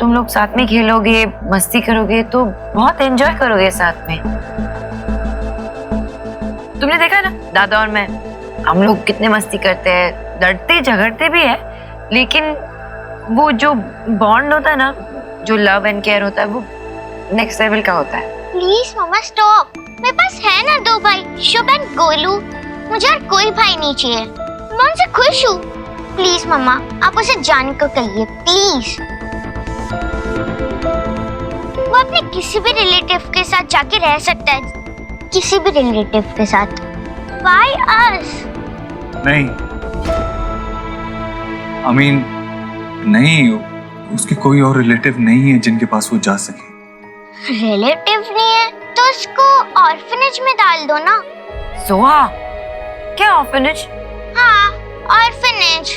तुम लोग साथ में खेलोगे, मस्ती करोगे तो बहुत एंजॉय करोगे साथ में। तुमने देखा ना, दादा और मैं, हम लोग कितने मस्ती करते हैं, लड़ते झगड़ते भी है, लेकिन वो जो बॉन्ड होता है ना, जो लव एंड केयर होता है, वो नेक्स्ट लेवल का होता है। Please mama stop. मेरे पास है ना 2 भाई, शुभ एंड गोलू। मुझे और कोई भाई नहीं चाहिए। मैं उनसे खुश हूँ। प्लीज मामा, आप उसे जाने को कहिए, प्लीज। वो अपने किसी भी रिलेटिव के साथ जाके रह सकता है, किसी भी रिलेटिव के साथ। Why us? नहीं, नहीं, उसके कोई और रिलेटिव नहीं है जिनके पास वो जा सके। रिलेटिव नहीं है तो उसको ऑर्फनेज में डाल दो ना। सोहा, क्या ऑर्फनेज? हाँ, ऑर्फनेज।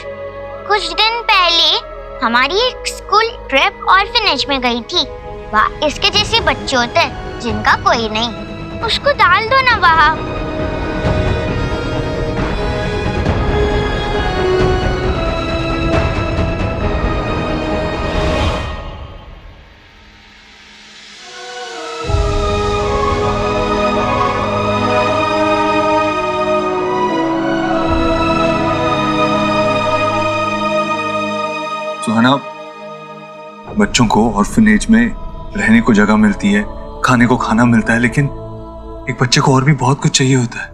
कुछ दिन पहले हमारी एक स्कूल ट्रिप ऑर्फनेज में गई थी। वहाँ इसके जैसे बच्चे होते हैं जिनका कोई नहीं, उसको डाल दो ना वहाँ। सुहाना, बच्चों को ऑर्फनेज में रहने को जगह मिलती है, खाने को खाना मिलता है, लेकिन एक बच्चे को और भी बहुत कुछ चाहिए होता है।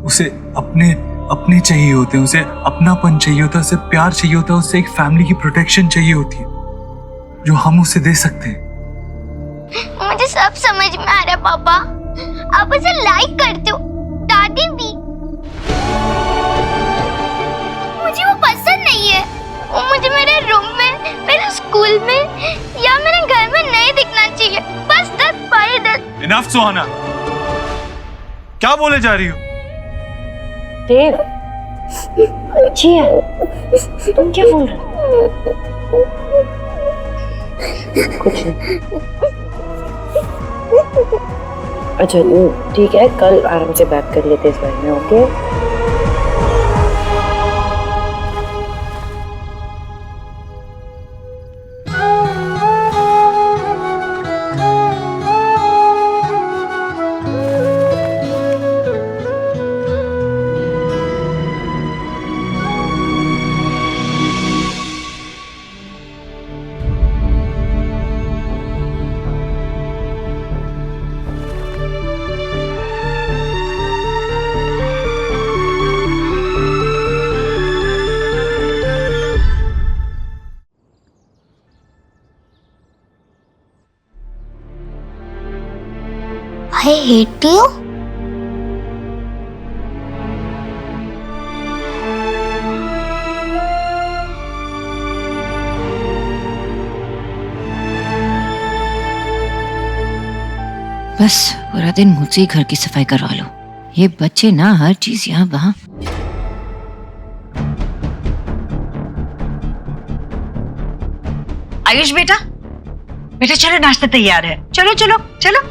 उसे अपने चाहिए होते हैं, उसे अपनापन चाहिए होता है, उसे प्यार चाहिए होता है, उसे एक फैमिली की प्रोटेक्शन चाहिए होती है जो हम उसे दे सकते हैं। मुझे सब समझ में आ रहा है पापा। आप उसे लाइक करते हो, दादी भी। मुझे वो पसंद नहीं है। वो मुझे मेरे रूम में, मेरे स्कूल में या मेरे घर में नहीं दिखना चाहिए। बस दैट्स व्हाई दैट। इनफ सुहाना, क्या बोले जा रही हो? देव, अच्छी है, तुम क्या बोल रहे हो? कुछ नहीं। अच्छा ठीक है, कल आराम से बात कर लेते इस बारे में, ओके? hate you. बस पूरा दिन मुझसे ही घर की सफाई करवा लो। ये बच्चे ना हर चीज यहाँ वहाँ। आयुष बेटा, बेटा चलो नाश्ता तैयार है, चलो चलो चलो।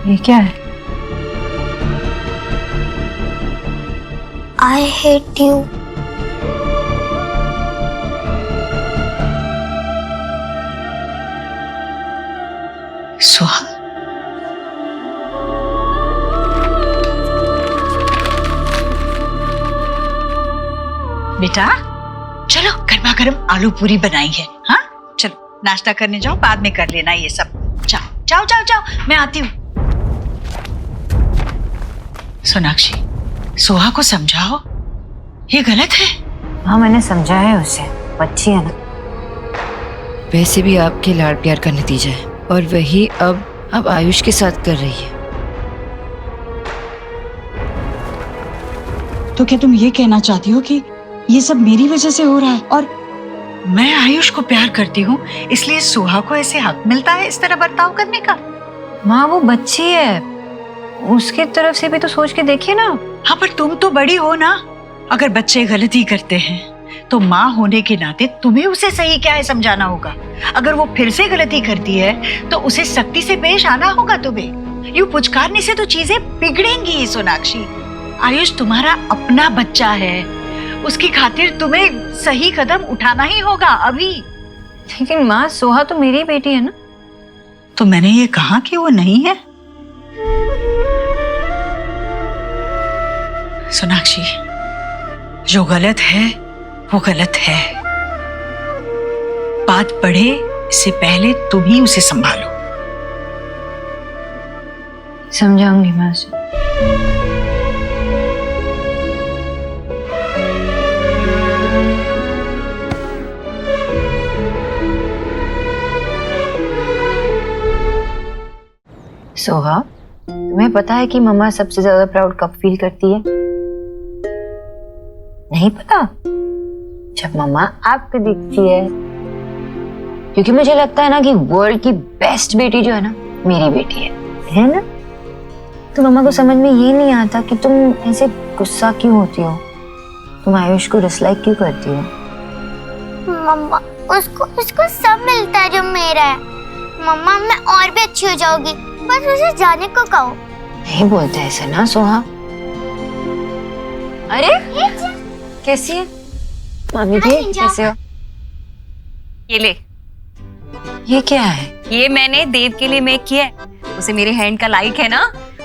ये क्या है? I hate you. सुहा, बेटा चलो गर्मा गर्म आलू पूरी बनाई है। हाँ चलो नाश्ता करने जाओ, बाद में कर लेना ये सब। जाओ जाओ जाओ जाओ, मैं आती हूँ। सोनाक्षी, सोहा को समझाओ, ये गलत है। हाँ मैंने समझा है उसे, बच्ची है ना। वैसे भी आपके लाड प्यार का नतीजा है, और वही अब आयुष के साथ कर रही है। तो क्या तुम ये कहना चाहती हो कि ये सब मेरी वजह से हो रहा है? और मैं आयुष को प्यार करती हूँ, इसलिए सोहा को ऐसे हक मिलता है इस तरह बर्ताव करने का? माँ वो बच्ची है, उसकी तरफ से भी तो सोच के देखिए ना। हाँ पर तुम तो बड़ी हो ना। अगर बच्चे गलती करते हैं तो माँ होने के नाते तुम्हें उसे सही क्या है समझाना होगा। अगर वो फिर से गलती करती है तो उसे सख्ती से पेश आना होगा तुम्हें। यूं पुचकारने से तो चीजें बिगड़ेंगी सोनाक्षी। आयुष तुम्हारा अपना बच्चा है, उसकी खातिर तुम्हें सही कदम उठाना ही होगा अभी। लेकिन माँ सोहा तो मेरी बेटी है ना। तो मैंने ये कहा कि वो नहीं है? सोनाक्षी, जो गलत है वो गलत है। बात बढ़े इससे पहले तुम ही उसे संभालो। समझाऊंगी मैं उसे। सोहा, तुम्हें पता है कि मम्मा सबसे ज्यादा प्राउड कब फील करती है? नहीं पता? जब मम्मा आपको दिखती है। क्योंकि मुझे लगता है ना कि वर्ल्ड की बेस्ट बेटी जो है ना, मेरी बेटी है ना? तो मम्मा को समझ में ये नहीं आता कि तुम ऐसे गुस्सा क्यों होती हो, तुम आयुष को डिसलाइक क्यों करती हो? मम्मा उसको सब मिलता है जो मेरा है। मम्मा मैं और भी अच्छी हो जाऊंगी, बस उसे जाने को कहो। नहीं बोलते ऐसे ना सोहा। अरे कैसी है मामी जी, कैसे हो? ये ले, ये क्या है? ये मैंने देव के लिए मेक किया है। उसे मेरे हैंड का लाइक है ना।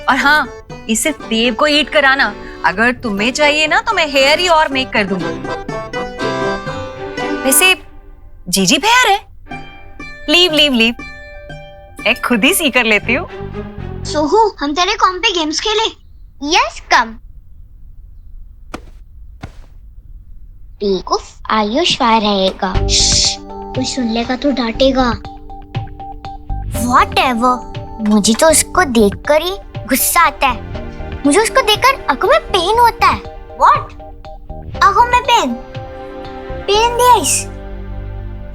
और हाँ, ये सिर्फ देव को ईट कराना। अगर तुम्हें चाहिए ना तो मैं हेयर ही और मेक कर दूंगी। वैसे जीजी फेयर है। लीव लीव लीव, मैं खुद ही सी कर लेती हूँ। सोहू, हम तेरे कॉम पे गेम्स खेले? Yes come. देखो आयुष आ रहेगा, कोई सुन लेगा तो डांटेगा। Whatever, मुझे तो उसको देखकर ही गुस्सा आता है। मुझे उसको देखकर आंखों में पेन होता है। What? आंखों में pain? Pain in the eyes?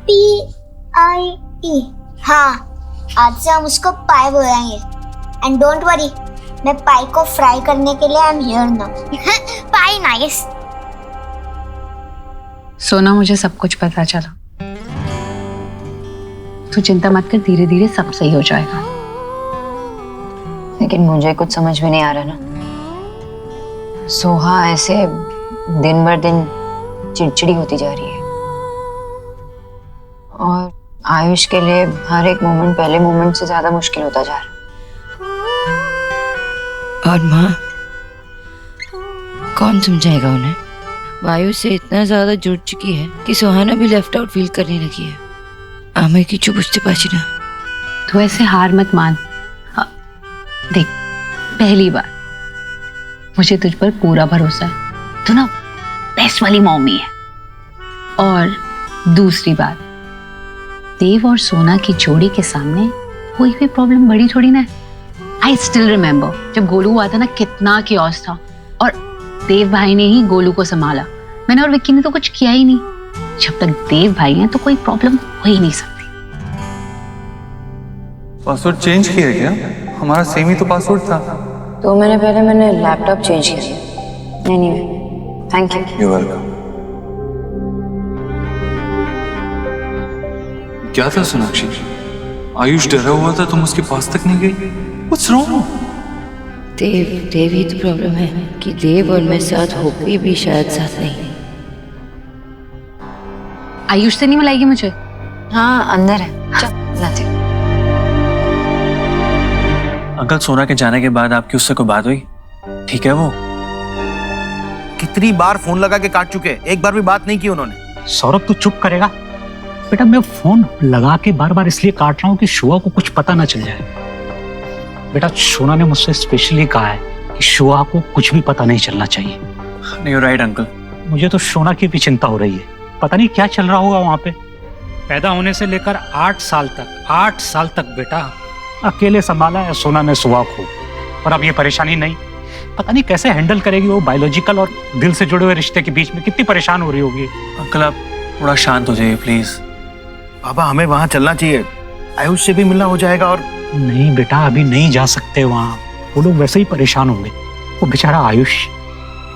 P-I-E। हाँ, आज से हम उसको पाई बोलेंगे। एंड डोंट वरी, मैं पाई को फ्राई करने के लिए I am here now. Pi nice. सोना, मुझे सब कुछ पता चला। तू चिंता मत कर, धीरे धीरे सब सही हो जाएगा। लेकिन मुझे कुछ समझ में नहीं आ रहा ना। सोहा ऐसे दिन भर दिन चिड़चिड़ी होती जा रही है, और आयुष के लिए हर एक मोमेंट पहले मोमेंट से ज्यादा मुश्किल होता जा रहा है। और माँ, कौन समझाएगा उन्हें? वायु से इतना ज्यादा जुड़ चुकी है कि सुहाना भी लेफ्ट आउट फील करने लगी है। आमे की चुप बुझते पाची ना। तू ऐसे हार मत मान। देख, पहली बार मुझे तुझ पर पूरा भरोसा है। तू ना बेस्ट वाली मम्मी है। और दूसरी बात, देव और सोना की जोड़ी के सामने कोई भी प्रॉब्लम बड़ी थोड़ी ना है। आई स्टिल रिमेम्बर जब गोलू हुआ था ना, कितना कियोस था, और देव भाई ने ही गोलू को संभाला। मैंने और विक्की ने तो कुछ किया ही नहीं। जब तक देव भाई हैं तो कोई प्रॉब्लम हो ही नहीं सकती। पासवर्ड चेंज किया है क्या? हमारा सेम ही तो पासवर्ड था। 2 महीने पहले मैंने लैपटॉप चेंज किया। Anyway, thank you. You welcome. क्या था सोनाक्षी? आयुष डरा हुआ था, तुम उसके पास तक नहीं गई? What's wrong? देव ही तो प्रॉब्लम है कि देव और मैं साथ होके भी शायद साथ नहीं। आयुष से नहीं मिलाएगी मुझे? हाँ, अंदर है। चल, बुलाते हैं। अंकल, सोना के जाने के बाद आपकी उससे कोई बात हुई? ठीक है वो? कितनी बार फोन लगा के काट चुके, एक बार भी बात नहीं की उन्होंने। सौरभ तू चुप करेगा? बेटा मैं फोन लगा के बार बार इसलिए काट रहा हूँ कि शुआ को कुछ पता ना चल जाए। बेटा सोना ने मुझसे स्पेशली कहा है कि शुआ को कुछ भी पता नहीं चलना चाहिए। नहीं, राइट अंकल। मुझे तो सोना की भी चिंता हो रही है। पता नहीं क्या चल रहा होगा वहां पे। पैदा होने से लेकर 8 साल तक बेटा अकेले संभाला है सोना ने शुआ को, और अब ये परेशानी नहीं, पता नहीं कैसे हैंडल करेगी वो। बायोलॉजिकल और दिल से जुड़े हुए रिश्ते के बीच में कितनी परेशान हो रही होगी। अंकल आप थोड़ा शांत हो जाइए प्लीज। पापा हमें वहां चलना चाहिए, आयुष से भी मिलना हो जाएगा। और नहीं बेटा, अभी नहीं जा सकते वहां, वो लोग वैसे ही परेशान होंगे। वो बेचारा आयुष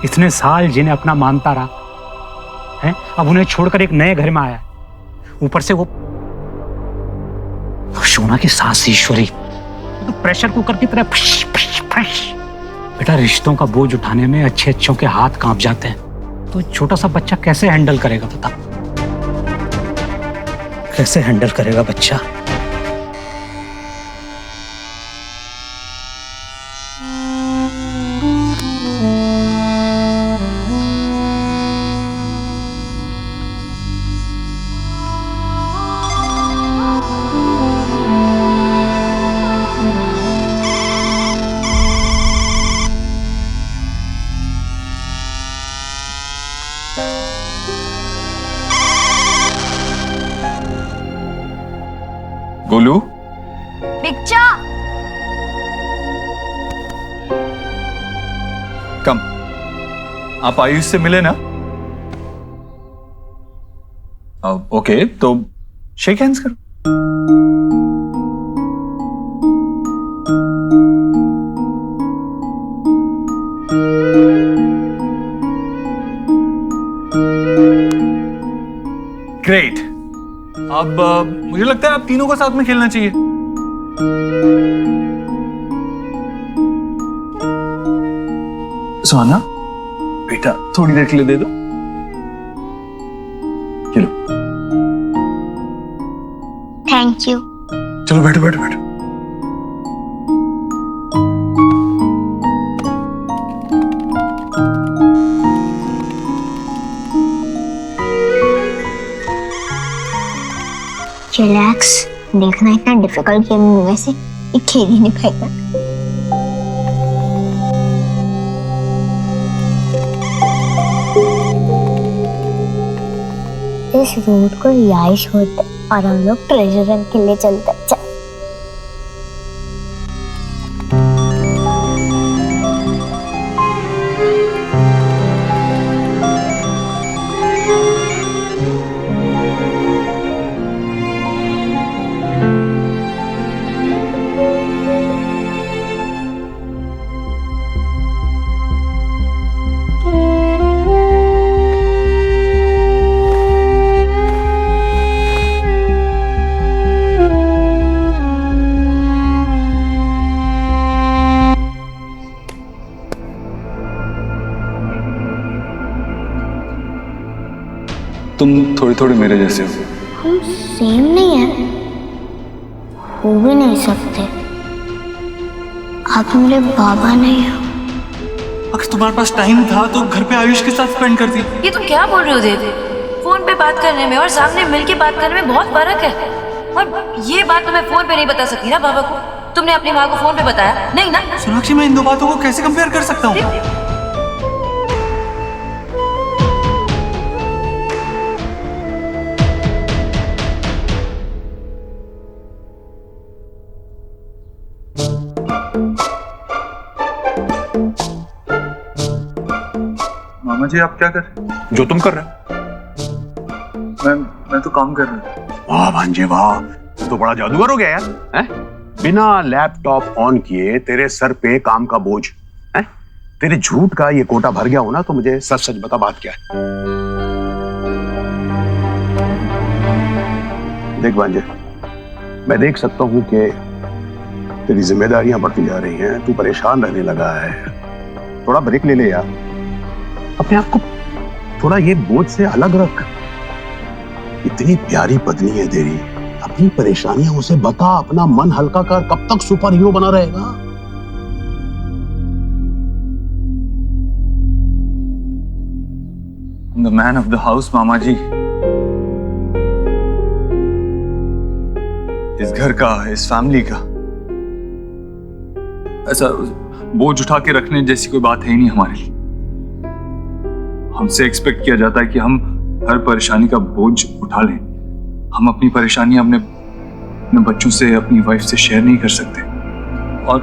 इतने साल जिन्हें अपना मानता रहा है, अब उन्हें छोड़कर एक नए घर में आया। ऊपर से वो सोना की सास ईश्वरी तो प्रेशर कुकर की तरह फश फश फश। बेटा रिश्तों का बोझ उठाने में अच्छे अच्छों के हाथ कांप जाते हैं, तो छोटा सा बच्चा कैसे हैंडल करेगा? बता, कैसे हैंडल करेगा बच्चा? गोलू, बिच्चा, कम। आप आयुष से मिले ना? ओके, तो शेक हैंड्स करो। ग्रेट। अब मुझे लगता है आप तीनों को साथ में खेलना चाहिए। सोना बेटा थोड़ी देर के लिए दे दो। चलो थैंक यू। चलो बैठो बैठो बैठो। रिलैक्स, देखना इतना डिफिकल्ट गेम में से ये खेल ही नहीं पाएगा। इस रोड को रिहाइश होते और हम लोग ट्रेजर रन के लिए चलते। चल तुम थोड़ी थोड़ी मेरे जैसे हो। हम सेम नहीं है, हो भी नहीं सकते। आप मेरे बाबा नहीं हो। अगर तुम्हारे पास टाइम था तो घर पे आयुष के साथ स्पेंड करती। ये तुम क्या बोल रहे हो देव? फोन पे बात करने में और सामने मिलके बात करने में बहुत फर्क है। और ये बात तो मैं फोन पे नहीं बता सकती ना बाबा को। तुमने अपनी माँ को फोन पे बताया नहीं ना? सोनाक्षी, मैं इन दो बातों को कैसे कंपेयर कर सकता हूँ? मामा जी आप क्या कर रहे हैं? जो तुम कर रहे हो। मैं तो काम कर रहा हूँ। वाह भांजे वाह, तू तो बड़ा जादूगर हो गया यार। हैं? बिना लैपटॉप ऑन किए तेरे सर पे काम का बोझ है। तेरे झूठ का ये कोटा भर गया हो ना, तो मुझे सच सच बता बात क्या है। देख भांजे, मैं देख सकता हूं कि तेरी जिम्मेदारियां बढ़ती जा रही हैं, तू परेशान रहने लगा है। थोड़ा ब्रेक ले ले यार, अपने आप को थोड़ा ये बोझ से अलग रख। इतनी प्यारी पत्नी है तेरी, अपनी परेशानियां उसे बता, अपना मन हल्का कर। कब तक सुपर हीरो बना रहेगा? The man of the house मामा जी। इस घर का, इस फैमिली का ऐसा बोझ उठा के रखने जैसी कोई बात है ही नहीं हमारे लिए। हमसे एक्सपेक्ट किया जाता है कि हम हर परेशानी का बोझ उठा लें। हम अपनी परेशानियां अपने बच्चों से, अपनी वाइफ से शेयर नहीं कर सकते। और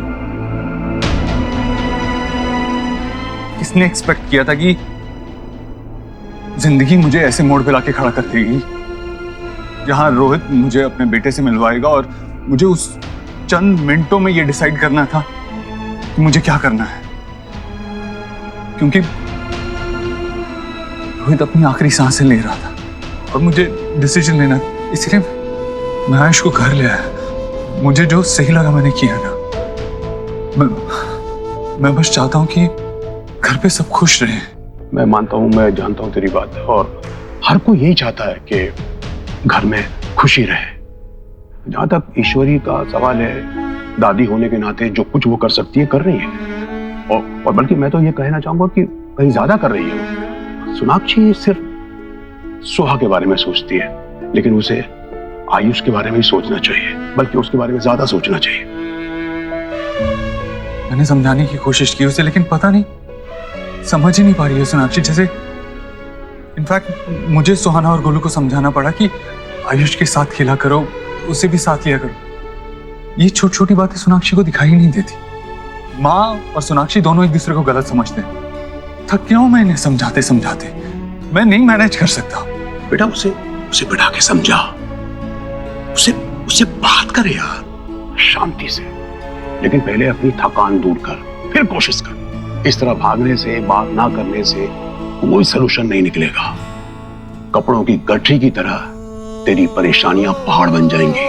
किसने एक्सपेक्ट किया था कि जिंदगी मुझे ऐसे मोड़ पे लाके खड़ा कर देगी जहां रोहित मुझे अपने बेटे से मिलवाएगा और मुझे उस चंद मिनटों में ये डिसाइड करना था कि मुझे क्या करना है। क्योंकि रोहित अपनी आखिरी सांसें ले रहा था और मुझे डिसीजन लेना, इसलिए मैं आयुष को घर ले आया। मुझे जो सही लगा मैंने किया ना। मैं बस चाहता हूं कि घर पे सब खुश रहे। मैं मानता हूं, मैं जानता हूं तेरी बात, और हर कोई यही चाहता है कि घर में खुशी रहे। जहां तक ईश्वरी का सवाल है, दादी होने के नाते जो कुछ वो कर सकती है कर रही है, और बल्कि मैं तो ये कहना चाहूंगा कि कहीं ज्यादा कर रही है। सोनाक्षी सिर्फ सुहा के बारे में सोचती है, लेकिन उसे आयुष के बारे में भी सोचना चाहिए, बल्कि उसके बारे में ज्यादा सोचना चाहिए। मैंने समझाने की कोशिश की उसे, लेकिन पता नहीं समझ ही नहीं पा रही है सोनाक्षी। जैसे इनफैक्ट मुझे सुहाना और गोलू को समझाना पड़ा कि आयुष के साथ खेला करो, उसे भी साथ लिया करो। ये छोटी छोटी बातें सोनाक्षी को दिखाई नहीं देती। माँ और सोनाक्षी दोनों एक दूसरे को गलत समझते हैं। थक गया हूं मैं इन्हें समझाते समझाते। मैं नहीं मैनेज कर सकता। बेटा उसे बिठा के समझा, उसे बात करे यार शांति से, लेकिन पहले अपनी थकान दूर कर, फिर कोशिश कर। इस तरह भागने से, बात ना करने से कोई सलूशन नहीं निकलेगा। कपड़ों की गठरी की तरह तेरी परेशानियां पहाड़ बन जाएंगी।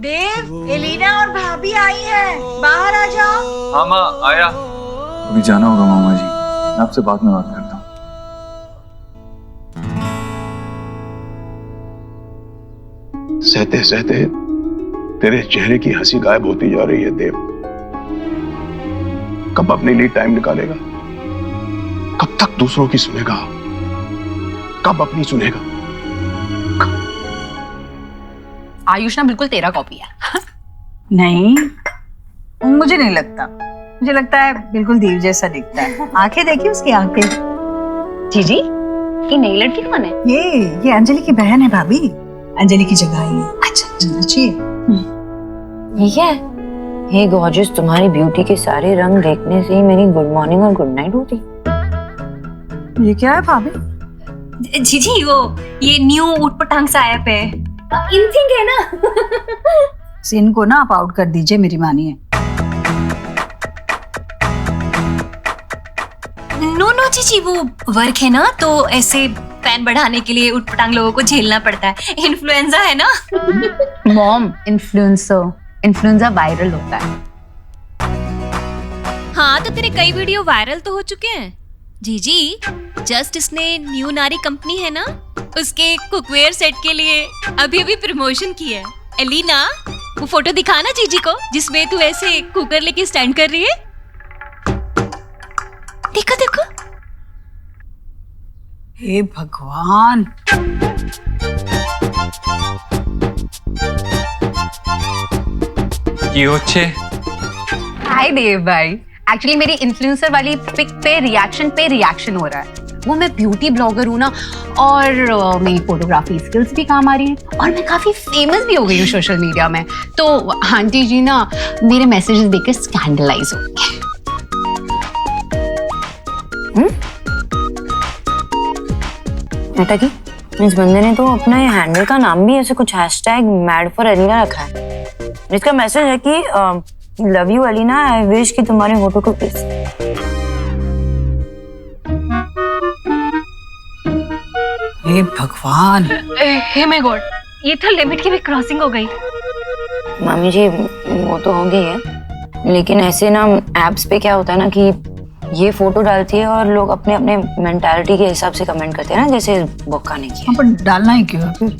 देव, एलिना और भाभी आई हैं, बाहर आ जाओ। हाँ माँ आया। अभी जाना होगा मामा जी, मैं आपसे बाद में बात करता हूँ। सहते सहते तेरे चेहरे की हंसी गायब होती जा रही है देव। कब अपने लिए टाइम निकालेगा? कब तक दूसरों की सुनेगा? कब अपनी सुनेगा? आयुष ना बिल्कुल तेरा कॉपी है। नहीं, मुझे नहीं लगता। मुझे लगता है बिल्कुल देव जैसा दिखता है। आंखें देखिए उसकी आंखें। जीजी, ये नई लड़की कौन है? ये अंजलि की बहन है भाभी। अंजलि की जगह आई है। अच्छा चाहिए। ये क्या है? हे गॉर्जियस, तुम्हारी ब्यूटी के सारे रंग देखने से ही मेरी गुड मॉर्निंग और गुड नाइट होती। ये क्या है भाभी? जीजी वो ये न्यू ऊटपटांग सा ऐप है, इनथिंग है ना। सीन को ना आप आउट कर दीजिए, मेरी मानिए। नो जीजी, वो वर्क है ना, तो ऐसे फैन बढ़ाने के लिए ऊटपटांग लोगों को झेलना पड़ता है। इन्फ्लुएंजा है ना। मॉम, इन्फ्लुएंजा वायरल होता है। हाँ, तो तेरे कई वीडियो वायरल तो हो चुके हैं जीजी। जस्ट इसने न्यू नारी कंपनी है ना, उसके कुकवेयर सेट के लिए अभी प्रमोशन की है। एलिना, वो फोटो दिखाना जीजी को जिसमें तू ऐसे कुकर लेके स्टैंड कर रही है। देखो देखो। हे भगवान। हाय देव भाई, एक्चुअली मेरी इन्फ्लुएंसर वाली पिक पे रिएक्शन हो रहा है। वो मैं ब्यूटी ब्लॉगर हूँ ना, और मेरी फोटोग्राफी स्किल्स भी काम आ रही है, और मैं काफी फेमस भी हो गई हूँ सोशल मीडिया में। तो आंटी जी ना मेरे मैसेजेस देकर स्कैंडलाइज हो गए। बेटा की इस बंदे ने तो अपना हैंडल का नाम भी ऐसे कुछ #MadForAlina रखा है, जिसका मैसेज है कि love you Alina, I wish कि तुम्हारे होठों को किस। हे भगवान, हे माय गॉड, ये तो लिमिट की भी क्रॉसिंग हो गई। मामी जी वो तो हो गई है, लेकिन ऐसे ना एप्स पे क्या होता है ना कि ये फोटो डालती है और लोग अपने अपने मेंटालिटी के हिसाब से कमेंट करते हैं ना, जैसे बोका ने किया। पर डालना ही क्यों है फिर?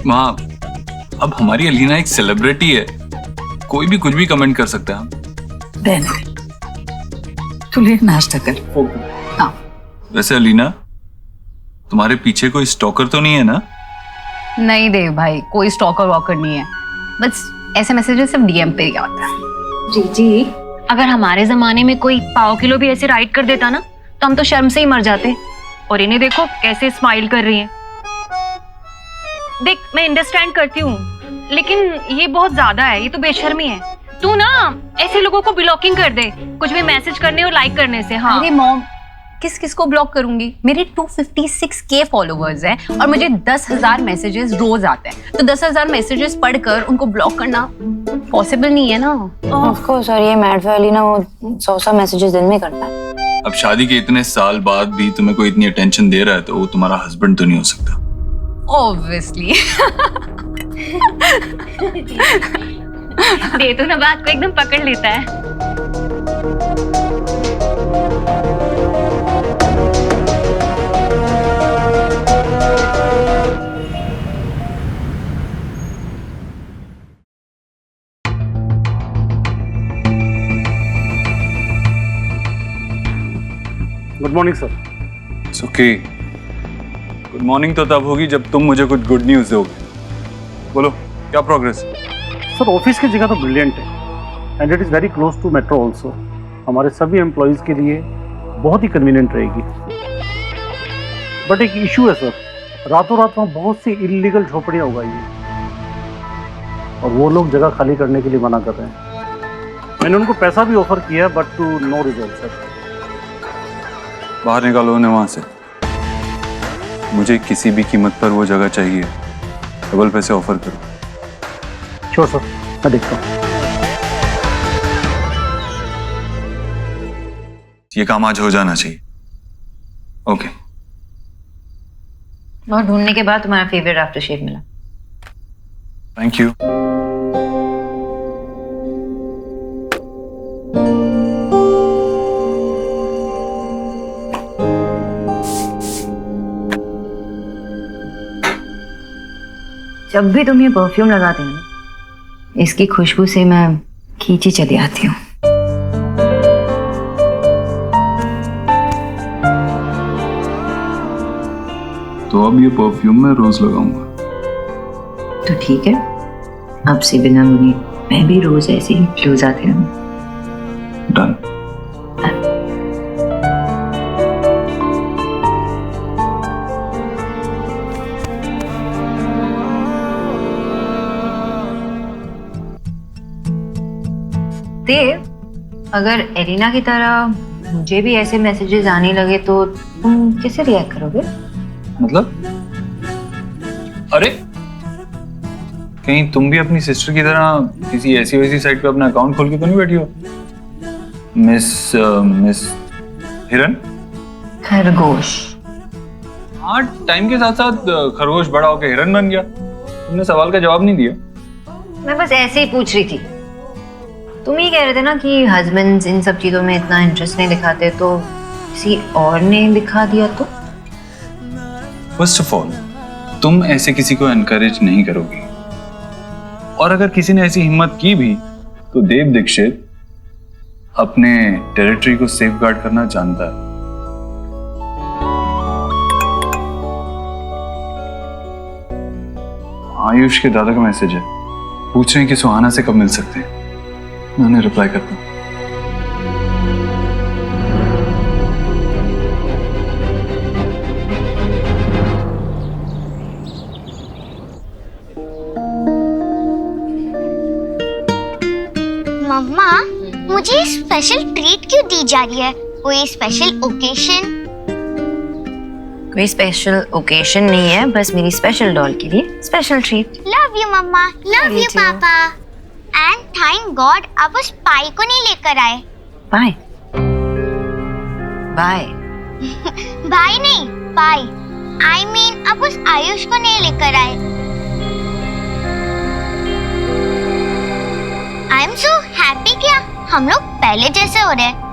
माँ, अब हमारी अलीना एक सेलिब्रिटी है, कोई भी कुछ भी कमेंट कर सकता है। रहने तू ले नाश्ता कर। हाँ। वैसे अलीना, तुम्हारे पीछे कोई स्टॉकर तो नहीं है ना? नहीं देव भाई, कोई स्टॉकर वॉकर नहीं है, बस ऐसे मैसेजेस सिर्फ डीएम पे ही आता है। जी, अगर हमारे जमाने में कोई पाव किलो भी ऐसे राइट कर देता ना तो हम तो शर्म से ही मर जाते। और इन्हें देखो कैसे स्माइल कर रही हैं। देख, मैं अंडरस्टैंड करती हूँ, लेकिन ये बहुत ज्यादा है, ये तो बेशर्मी है। तू ना ऐसे लोगों को ब्लॉकिंग कर दे, कुछ भी मैसेज करने और लाइक करने से। हाँ। अरे मॉम, किस किस को ब्लॉक करूंगी? मेरे 256K फॉलोवर्स हैं और मुझे 10,000 मैसेजेस रोज आते हैं, तो 10,000 मैसेजेस पढ़कर उनको ब्लॉक करना पॉसिबल नहीं है ना। ऑफ कोर्स, और ये MadForAlina वो 100 मैसेजेस दिन में करता है। अब शादी के इतने साल बाद भी तुम्हें कोई इतनी अटेंशन दे रहा है तो वो तुम्हारा हस्बैंड तो नहीं हो सकता। ऑब्वियसली। दे तो ना, बात को एकदम पकड़ लेता है। Good morning sir. It's okay. Good morning तो तब होगी जब तुम मुझे कुछ गुड न्यूज़ दोगे। बोलो, क्या प्रोग्रेस? सर, ऑफिस की जगह तो ब्रिलियंट है and it is very close to metro also. हमारे सभी एम्प्लॉयज़ के लिए बहुत ही कन्वीनियंट रहेगी। बट एक इशू है सर, रातों रात वहाँ बहुत सी इलीगल झोपड़ियाँ उगाई हैं और वो लोग जगह खाली करने के लिए मना कर रहे हैं। मैंने उनको पैसा भी ऑफर किया but to no result sir. बाहर निकालो उन्हें वहां से। मुझे किसी भी कीमत पर वो जगह चाहिए। डबल पैसे ऑफर करो। श्योर सर, मैं देखता हूँ। ये काम आज हो जाना चाहिए। ओके। और ढूंढने के बाद तुम्हारा फेवरेट आफ्टर शेव मिला। Thank you. जब भी तुम ये परफ्यूम लगाते हो ना, इसकी खुशबू से मैं खींची चली आती हूँ। तो अब ये परफ्यूम मैं रोज लगाऊंगा। तो ठीक है, अब से बिना मुझे मैं भी रोज ऐसे ही क्लोज आती रहूँ। डन। देव, अगर एलिना की तरह मुझे भी ऐसे मैसेजेस आने लगे तो तुम कैसे रिएक्ट करोगे? मतलब? अरे, कहीं तुम भी अपनी सिस्टर की तरह किसी ऐसी वैसी साइट पे अपना अकाउंट खोल के तो नहीं बैठी हो? मिस हिरन? खरगोश। हाँ, टाइम के साथ साथ खरगोश बड़ा होकर हिरन बन गया। तुमने सवाल का जवाब नहीं दिया। मैं बस ऐसे ही पूछ रही थी। तुम ही कह रहे थे ना कि हस्बैंड्स इन सब चीजों में इतना इंटरेस्ट नहीं दिखाते, तो किसी और ने दिखा दिया तो? फर्स्ट ऑफ ऑल, तुम ऐसे किसी को एनकरेज नहीं करोगी, और अगर किसी ने ऐसी हिम्मत की भी तो देव दीक्षित अपने टेरिटरी को सेफगार्ड करना जानता है। आयुष के दादा का मैसेज है, पूछ रहे हैं कि सुहाना से कब मिल सकते हैं। मैं उन्हें रिप्लाई करता हूँ। मम्मा, मुझे स्पेशल ट्रीट क्यों दी जा रही है? कोई स्पेशल ओकेशन? कोई स्पेशल ओकेशन नहीं है, बस मेरी स्पेशल डॉल के लिए special treat. Love you mama, love You you too. Papa. And thank God आप उस पाई को नहीं लेकर आए। Bye bye. भाई नहीं, पाई। आई मीन आप उस आयुष को नहीं लेकर आए। आई एम सो हैप्पी क्या हम लोग पहले जैसे हो रहे हैं।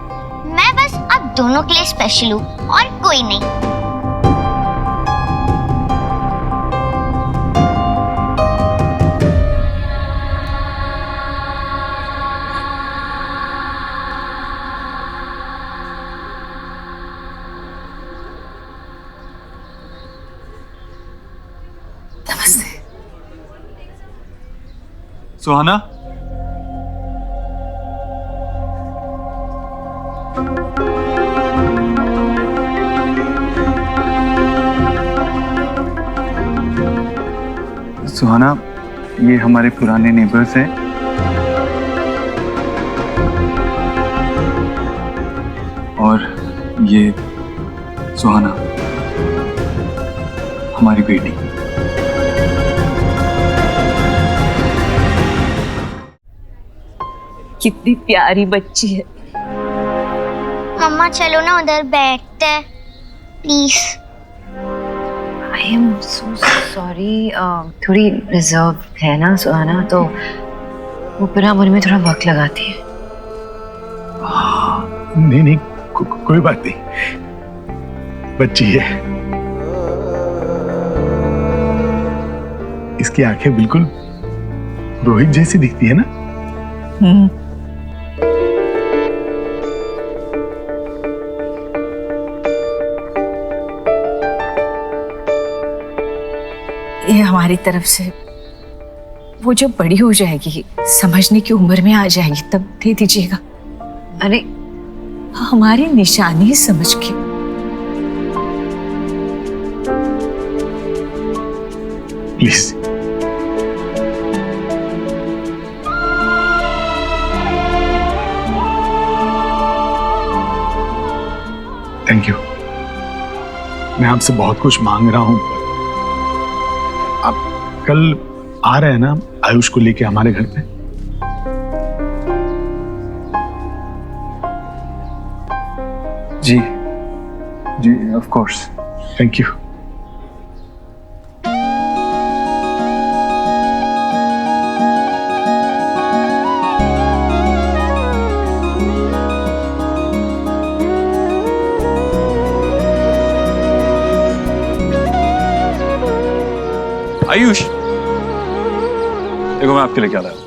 मैं बस आप दोनों के लिए स्पेशल हूँ और कोई नहीं। नमस्ते। सुहाना, सुहाना, ये हमारे पुराने नेबर्स हैं। और ये सुहाना हमारी बेटी। कितनी प्यारी बच्ची है। मम्मा चलो ना उधर बैठते हैं please. I am so sorry, थोड़ी रिजर्व है ना सुहाना, तो वो पूरा मन में थोड़ा वक्त लगाती है। नहीं नहीं, कोई बात नहीं, बच्ची है। इसकी आंखें बिल्कुल रोहित जैसी दिखती है ना। ये हमारी तरफ से, वो जब बड़ी हो जाएगी, समझने की उम्र में आ जाएगी, तब दे दीजिएगा। अरे हमारी निशानी समझ के। प्लीज। Thank you. मैं आपसे बहुत कुछ मांग रहा हूं। आप कल आ रहे हैं ना आयुष को लेके हमारे घर पे? जी जी, of course. Thank you. Ayush, देखो मैं आपके लिए क्या लाया हूं।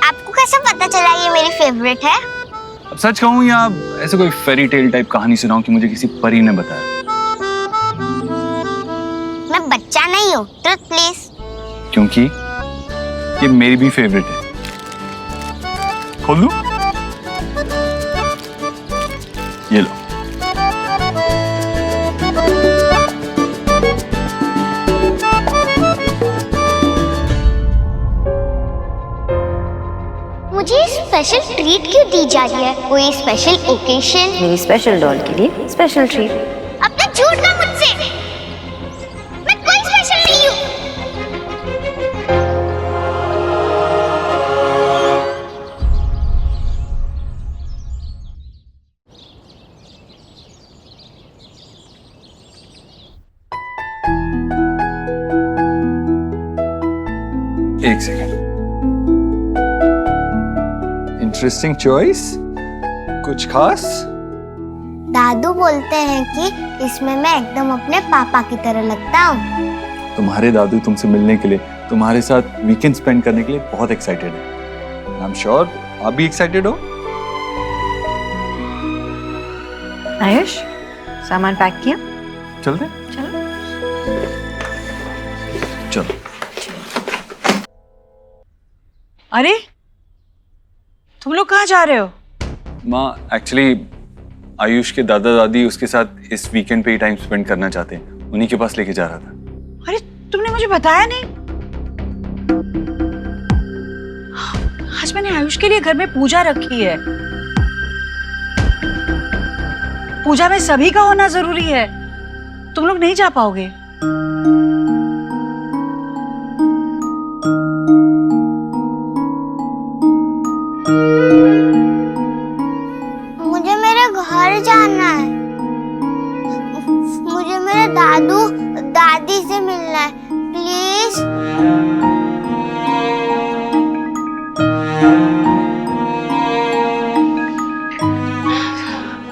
आपको कैसे पता चला ये मेरी फेवरेट है? अब सच कहूं या ऐसे कोई फेरी टेल टाइप कहानी सुनाऊं कि मुझे किसी परी ने बताया? मैं बच्चा नहीं हूँ, ट्रुथ प्लीज। क्योंकि ये मेरी भी फेवरेट है। खोल दूं? ये लो। मुझे स्पेशल ट्रीट क्यों दी जा रही है? कोई स्पेशल ओकेशन? मेरी स्पेशल डॉल के लिए स्पेशल ट्रीट। अब तो झूठ ना मुझसे, मैं कोई स्पेशल नहीं हूँ। एक सेकंड। Interesting choice. कुछ खास? दादू बोलते हैं कि इसमें मैं एकदम अपने पापा की तरह लगता हूँ। तुम्हारे दादू तुमसे मिलने के लिए, तुम्हारे साथ वीकेंड स्पेंड करने के लिए बहुत एक्साइटेड है। आई एम श्योर आप भी एक्साइटेड हो। आयुष, सामान पैक किया? चलते? चलो। चलो। अरे तुम लोग कहाँ जा रहे हो? माँ, एक्चुअली आयुष के दादा दादी उसके साथ इस वीकेंड पे ही टाइम स्पेंड करना चाहते हैं, उन्हीं के पास लेके जा रहा था। अरे तुमने मुझे बताया नहीं। आज मैंने आयुष के लिए घर में पूजा रखी है। पूजा में सभी का होना जरूरी है। तुम लोग नहीं जा पाओगे। मुझे मेरे घर जाना है। मुझे मेरे दादू दादी से मिलना है, प्लीज।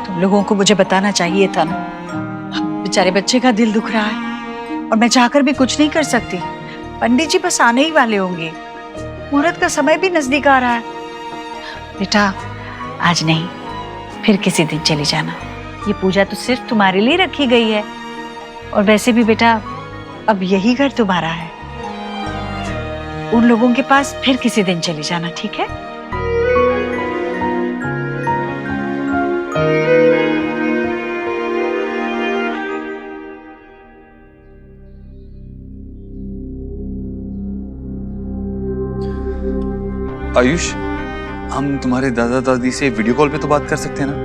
तुम लोगों को मुझे बताना चाहिए था ना। बेचारे बच्चे का दिल दुख रहा है और मैं चाहकर भी कुछ नहीं कर सकती। पंडित जी बस आने ही वाले होंगे। मुहूर्त का समय भी नजदीक आ रहा है। बेटा आज नहीं, फिर किसी दिन चली जाना। ये पूजा तो सिर्फ तुम्हारे लिए रखी गई है। और वैसे भी बेटा अब यही घर तुम्हारा है। उन लोगों के पास फिर किसी दिन चली जाना, ठीक है? आयुष, हम तुम्हारे दादा दादी से वीडियो कॉल पे तो बात कर सकते हैं ना?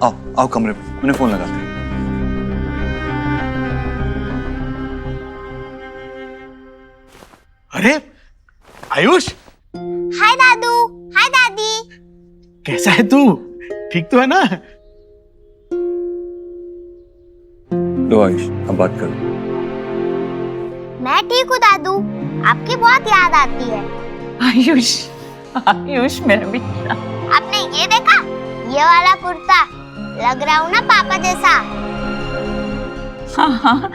आओ आओ कमरे पे, मैंने फोन लगाते हैं। अरे आयुष, हाय दादू, हाय दादी। कैसा है तू? ठीक तो है ना? लो आयुष, अब बात करो। मैं ठीक हूँ दादू, आपकी बहुत याद आती है। आयुष, आयुष मेरा बेटा। आपने ये देखा, ये वाला कुर्ता, लग रहा हूँ ना पापा जैसा? हाँ हाँ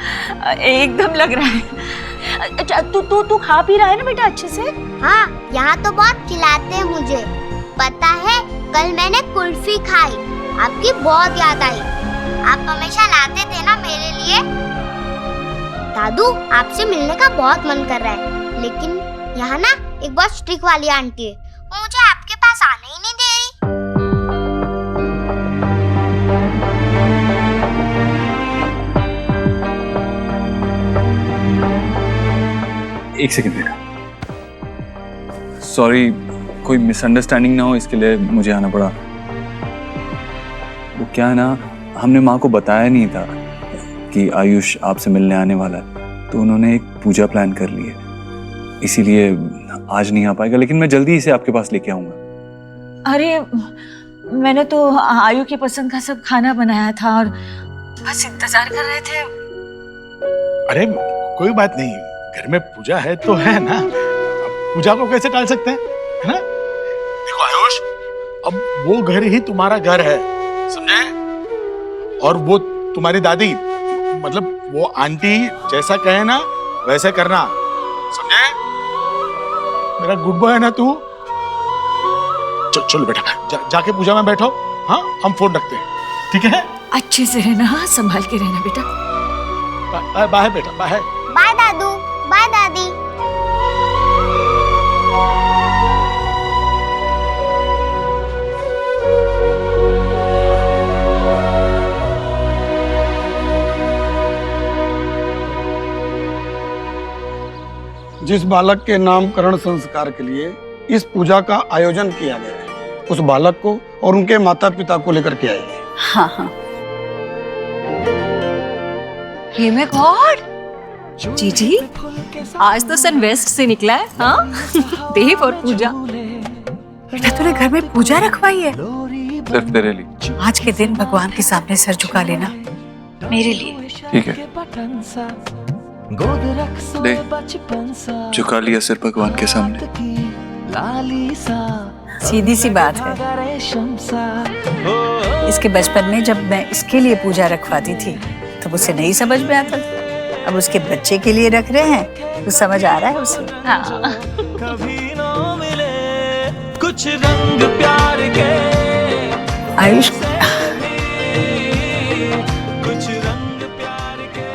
एकदम लग रहा है। अच्छा तू खा पी रहा है ना बेटा अच्छे से? हाँ, यहाँ तो बहुत खिलाते हैं मुझे। पता है कल मैंने कुल्फी खाई, आपकी बहुत याद आई। आप हमेशा लाते थे ना मेरे लिए। दादू आपसे मिलने का बहुत मन कर रहा है, लेकिन यहाँ ना एक बहुत स्ट्रिक्ट वाली आंटी है, वो मुझे आपके पास आने ही नहीं दे रही। एक सेकंड बेटा, सॉरी, कोई मिसअंडरस्टैंडिंग ना हो इसके लिए मुझे आना पड़ा। वो क्या है ना, हमने माँ को बताया नहीं था कि आयुष आपसे मिलने आने वाला है, तो उन्होंने एक पूजा प्लान कर ली है, इसीलिए आज नहीं आ पाएगा, लेकिन मैं जल्दी इसे आपके पास लेके आऊंगा। अरे मैंने तो आयु की पसंद का सब खाना बनाया था और बस इंतजार कर रहे थे। अरे कोई बात नहीं, घर में पूजा है तो है ना, अब पूजा को कैसे टाल सकते हैं, है ना? देखो आयुष, अब वो घर ही तुम्हारा घर है, समझे? और वो तुम्हारी दादी, मतलब वो आंटी जैसा कहे ना वैसे करना, समझे? मेरा गुड बॉय है ना तू? चलो बेटा, जाके पूजा में बैठो। हाँ, हम फोन रखते हैं, ठीक है? अच्छे से रहना, संभाल के रहना बेटा। बाय बेटा, बाय। बाय दादू, बाय दादी। जिस बालक के नामकरण संस्कार के लिए इस पूजा का आयोजन किया गया है, उस बालक को और उनके माता पिता को लेकर के आइए। हाँ हाँ। हे माय गॉड, जीजी आज तो सन वेस्ट से निकला है। हाँ देव और पूजा। बेटा तूने घर में पूजा रखवाई है? सिर्फ तेरे लिए। आज के दिन भगवान के सामने सर झुका लेना मेरे लिए। ठीक है, ले झुका लिया सिर भगवान के सामने। सीधी सी बात है, इसके बचपन में जब मैं इसके लिए पूजा रखवाती थी तो उसे नहीं समझ में आता था। अब उसके बच्चे के लिए रख रहे हैं तो समझ आ रहा है उसे। हाँ। कुछ रंग प्यार के आयुष,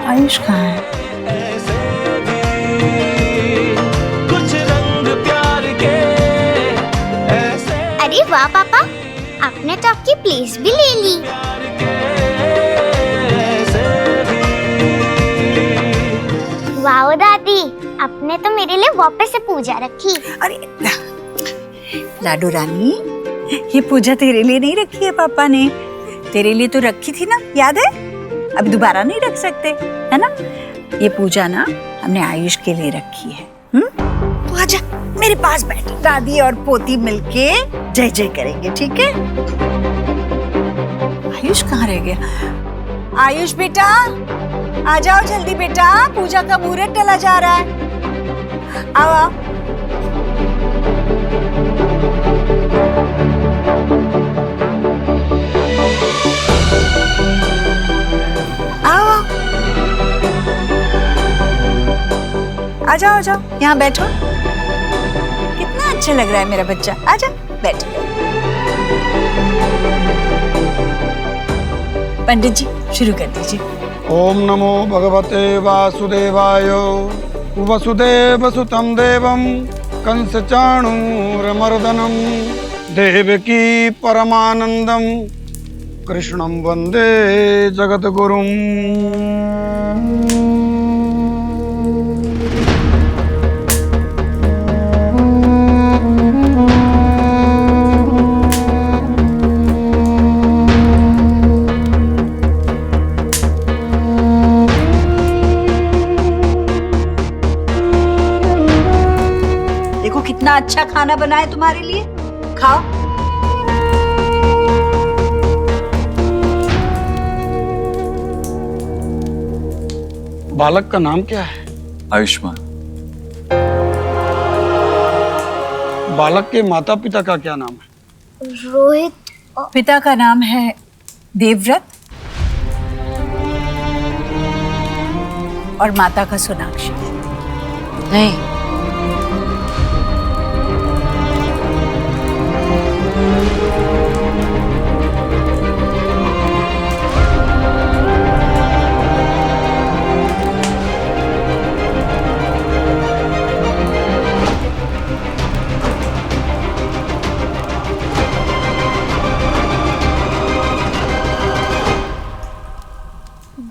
आयुष कहाँ है? अरे वाह पापा, आपने तो आपकी प्लेस भी ले ली। वाह दादी, आपने तो मेरे लिए वापस से पूजा रखी। अरे लाडू रानी, ये पूजा तेरे लिए नहीं रखी है पापा ने, तेरे लिए तो रखी थी ना, याद है? अब दोबारा नहीं रख सकते, है ना? ये पूजा ना हमने आयुष के लिए रखी है। तो आजा मेरे पास बैठ, दादी और पोती मिलके जय जय करेंगे, ठीक है? आयुष कहाँ रह गया? आयुष बेटा, आ जाओ जल्दी बेटा, पूजा का मुहूर्त टला जा रहा है। आओ आओ। आओ आ जाओ, आ जाओ, यहाँ बैठो। कितना अच्छा लग रहा है मेरा बच्चा। आजा बैठ। पंडित जी शुरू कर दीजिए। ओम नमो भगवते वासुदेवाय। वसुदेवसुतं देवं कंसचाणूरमर्दनं देवकी परमानंदं कृष्णं वंदे जगद्गुरुं। कितना अच्छा खाना बनाए तुम्हारे लिए, खाओ। बालक का नाम क्या है? आयुष्मान। बालक के माता पिता का क्या नाम है? रोहित। पिता का नाम है देवव्रत और माता का सोनाक्षी। नहीं,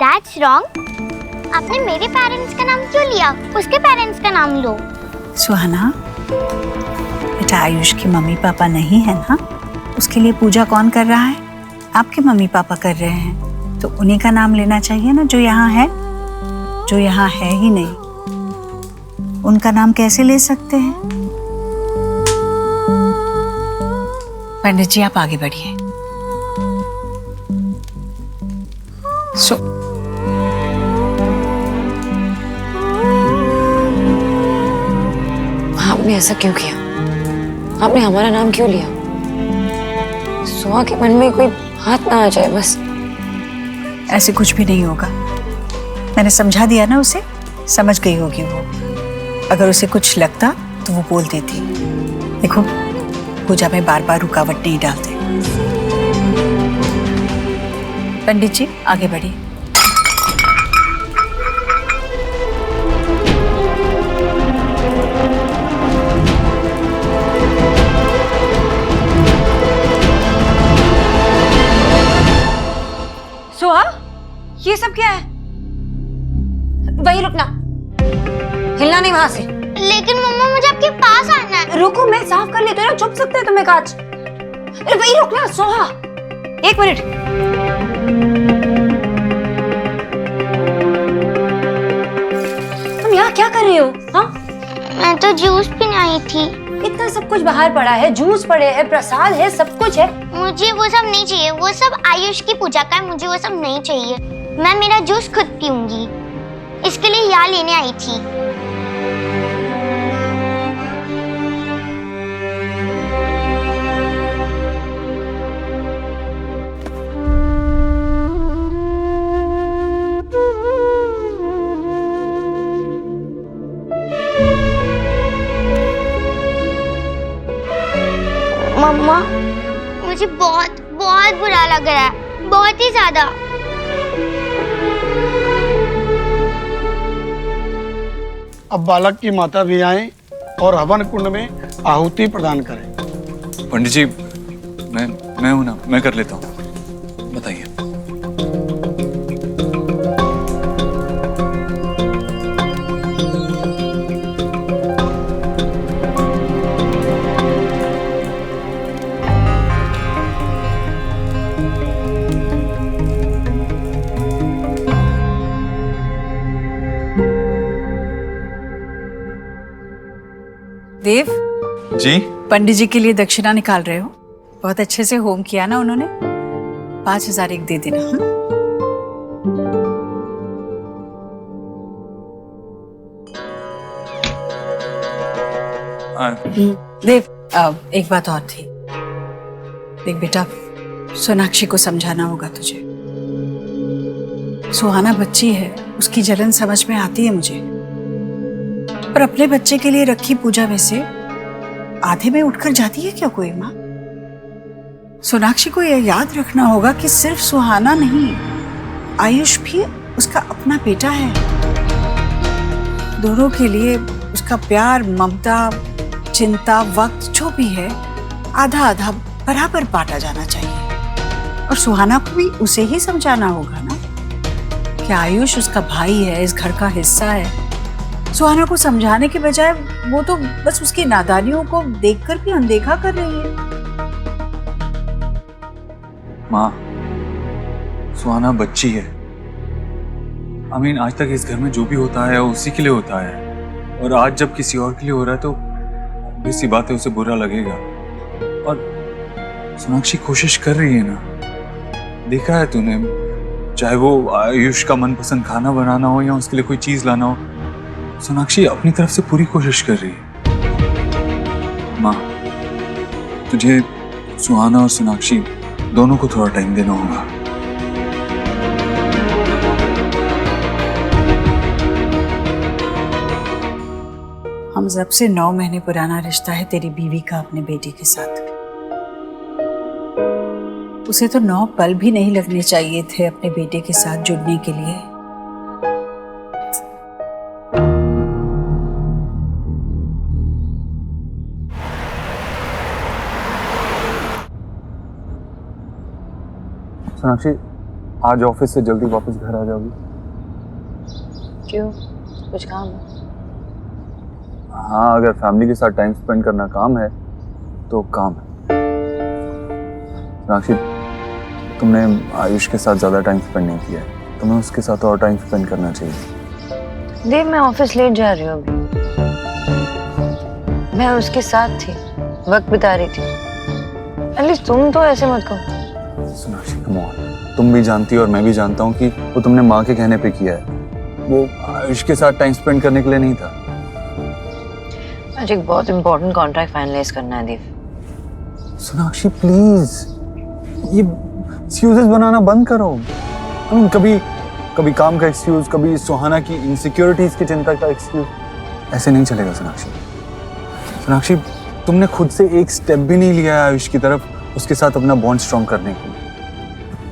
That's wrong. आपने मेरे पेरेंट्स का नाम क्यों लिया? उसके पेरेंट्स का नाम लो। सुहाना, बेटा आयुष के मम्मी पापा नहीं है ना, उसके लिए पूजा कौन कर रहा है? आपके मम्मी पापा कर रहे हैं, तो उन्हीं का नाम लेना चाहिए ना, जो यहाँ है, जो यहाँ है ही नहीं। उनका नाम कैसे ले सकते हैं? पंडित जी आप आगे बढ़िए। आपने ऐसा क्यों किया? आपने हमारा नाम क्यों लिया? सुहा के मन में कोई हाथ ना आ जाए बस। ऐसे कुछ भी नहीं होगा, मैंने समझा दिया ना उसे, समझ गई होगी वो। अगर उसे कुछ लगता तो वो बोल देती। देखो पूजा में बार बार रुकावट नहीं डालते। पंडित जी आगे बढ़िए। सुहा, ये सब क्या है? वही रुकना, हिलना नहीं वहां से। लेकिन मम्मा मुझे आपके पास आना है। रुको मैं साफ कर लेती हूँ ना, चुप सकते हैं तुम्हें कांच। अरे वही रुकना सोहा, एक मिनट। तुम यहाँ क्या कर रही हो? हाँ, मैं तो जूस पीने आई थी। इतना सब कुछ बाहर पड़ा है, जूस पड़े हैं, प्रसाद है, सब कुछ है। मुझे वो सब नहीं चाहिए, वो सब आयुष की पूजा का है, मुझे वो सब नहीं चाहिए। मैं मेरा जूस खुद पीऊंगी, इसके लिए यहाँ लेने आई थी। मम्मा मुझे बहुत बहुत बुरा लग रहा है, बहुत ही ज्यादा। अब बालक की माता भी आए और हवन कुंड में आहुति प्रदान करें। पंडित जी मैं हूं ना, मैं कर लेता हूँ, बताइए। देव जी पंडित जी के लिए दक्षिणा निकाल रहे हो? बहुत अच्छे से होम किया ना उन्होंने। 5,000 एक दे देना। देव एक बात और थी। देख बेटा, सोनाक्षी को समझाना होगा तुझे। सुहाना बच्ची है, उसकी जलन समझ में आती है मुझे, पर अपने बच्चे के लिए रखी पूजा में से आधे में उठकर जाती है क्या कोई माँ? सोनाक्षी को यह याद रखना होगा कि सिर्फ सुहाना नहीं, आयुष भी उसका अपना बेटा है। दोनों के लिए उसका प्यार, ममता, चिंता, वक्त जो भी है आधा आधा बराबर बांटा जाना चाहिए। और सुहाना को भी उसे ही समझाना होगा ना कि आयुष उसका भाई है, इस घर का हिस्सा है। सुहाना को समझाने के बजाय वो तो बस उसकी नादानियों को देखकर भी अनदेखा कर रही है। माँ, सुहाना बच्ची है। आज तक इस घर में जो भी होता है उसी के लिए होता है, और आज जब किसी और के लिए हो रहा है तो इसी बात है, उसे बुरा लगेगा। और सोनाक्षी कोशिश कर रही है ना, देखा है तूने, चाहे वो आयुष का मनपसंद खाना बनाना हो या उसके लिए कोई चीज लाना हो, सोनाक्षी अपनी तरफ से पूरी कोशिश कर रही है। माँ, तुझे सुहाना और सोनाक्षी दोनों को थोड़ा टाइम देना होगा। हम जब से 9 महीने पुराना रिश्ता है तेरी बीवी का अपने बेटे के साथ। उसे तो 9 पल भी नहीं लगने चाहिए थे अपने बेटे के साथ जुड़ने के लिए। सोनाक्षी, आज ऑफिस से जल्दी वापस घर आ जाओगी? क्यों, कुछ काम है? हाँ, अगर फैमिली के साथ टाइम स्पेंड करना काम है तो काम है। सोनाक्षी, तुमने आयुष के साथ ज्यादा टाइम स्पेंड नहीं किया है, तुम्हें उसके साथ और टाइम स्पेंड करना चाहिए। देव, मैं ऑफिस लेट जा रही हूँ अभी। मैं उसके साथ थी, वक्त बिता रही थी। एटलीस्ट तुम तो ऐसे मत कहो। सोनाक्षी, कम ऑन, तुम भी जानती हो और मैं भी जानता हूँ कि वो तुमने माँ के कहने पे किया है, वो आयुष के साथ टाइम स्पेंड करने के लिए नहीं था। मुझे एक बहुत इंपॉर्टेंट कॉन्ट्रैक्ट फाइनलाइज करना है देव। सोनाक्षी प्लीज, ये एक्सक्यूजेस बनाना बंद करो। कभी काम का एक्सक्यूज, कभी सुहाना की इनसिक्योरिटीज की चिंता का एक्सक्यूज, ऐसे नहीं चलेगा सोनाक्षी। सोनाक्षी, तुमने खुद से एक स्टेप भी नहीं लिया है आयुष की तरफ उसके साथ अपना बॉन्ड स्ट्रॉन्ग करने के लिए।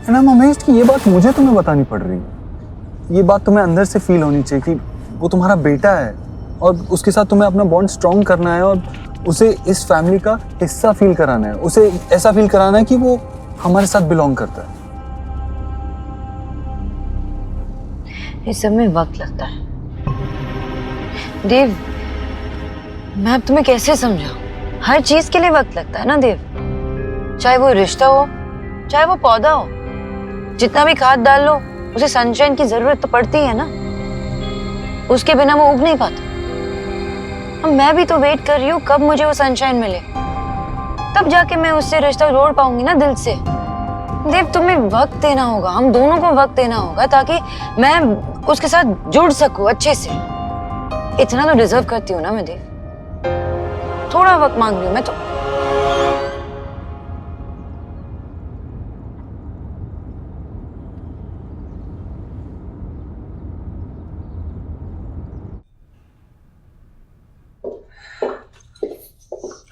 एंड आई एम अमेज्ड कि ये बात मुझे तुम्हें बतानी पड़ रही है। ये बात तुम्हें अंदर से फील होनी चाहिए कि वो तुम्हारा बेटा है और उसके साथ तुम्हें अपना बॉन्ड स्ट्रॉन्ग करना है और उसे इस फैमिली का हिस्सा फील कराना है, उसे ऐसा फील कराना है कि वो हमारे साथ बिलोंग करता है। इस सब में वक्त लगता है देव। मैं अब तुम्हें कैसे समझाऊं? हर चीज के लिए वक्त लगता है ना देव। चाहे वो रिश्ता हो, चाहे वो पौधा हो, जितना भी खाद डाल लो उसे सनशाइन की जरूरत तो पड़ती है ना, उसके बिना वो उग नहीं पाता। अब मैं भी तो वेट कर रही हूँ कब मुझे वो सनशाइन मिले, तब जाके मैं उससे रिश्ता जोड़ पाऊंगी ना दिल से। देव, तुम्हें वक्त देना होगा, हम दोनों को वक्त देना होगा ताकि मैं उसके साथ जुड़ सकूं अच्छे से। इतना तो डिजर्व करती हूँ ना मैं देव। थोड़ा वक्त मांग रही हूँ मैं तो।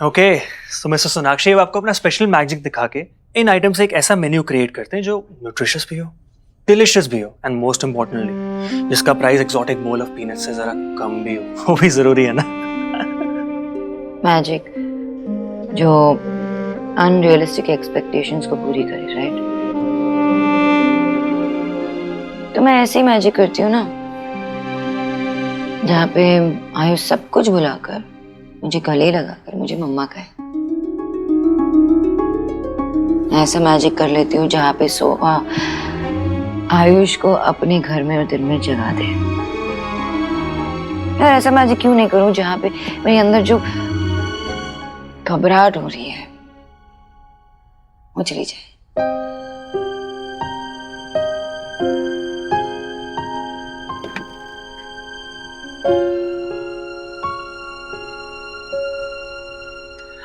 ओके, तो मिस्टर सोनाक्षी, अब आपको अपना स्पेशल मैजिक दिखा के इन आइटम से एक ऐसा मेन्यू क्रिएट करते हैं जो न्यूट्रिशियस भी हो, डिलिशियस भी हो एंड मोस्ट इम्पोर्टेंटली जिसका price exotic bowl of peanut से जरा कम भी हो। वो भी जरूरी है ना। मैजिक जो अनरियलिस्टिक एक्सपेक्टेशंस को पूरी करे, राइट? तो मैं ऐसी मैजिक करती हूँ ना जहाँ पे आयुष सब कुछ भुलाकर मुझे गले लगाकर मुझे मम्मा कहे। ऐसा मैजिक कर लेती हूँ जहाँ पे आयुष को अपने घर में और दिल में जगा दे। यार ऐसा मैजिक क्यों नहीं करूँ जहाँ पे मेरे अंदर जो घबराहट हो रही है, वो चली जाए।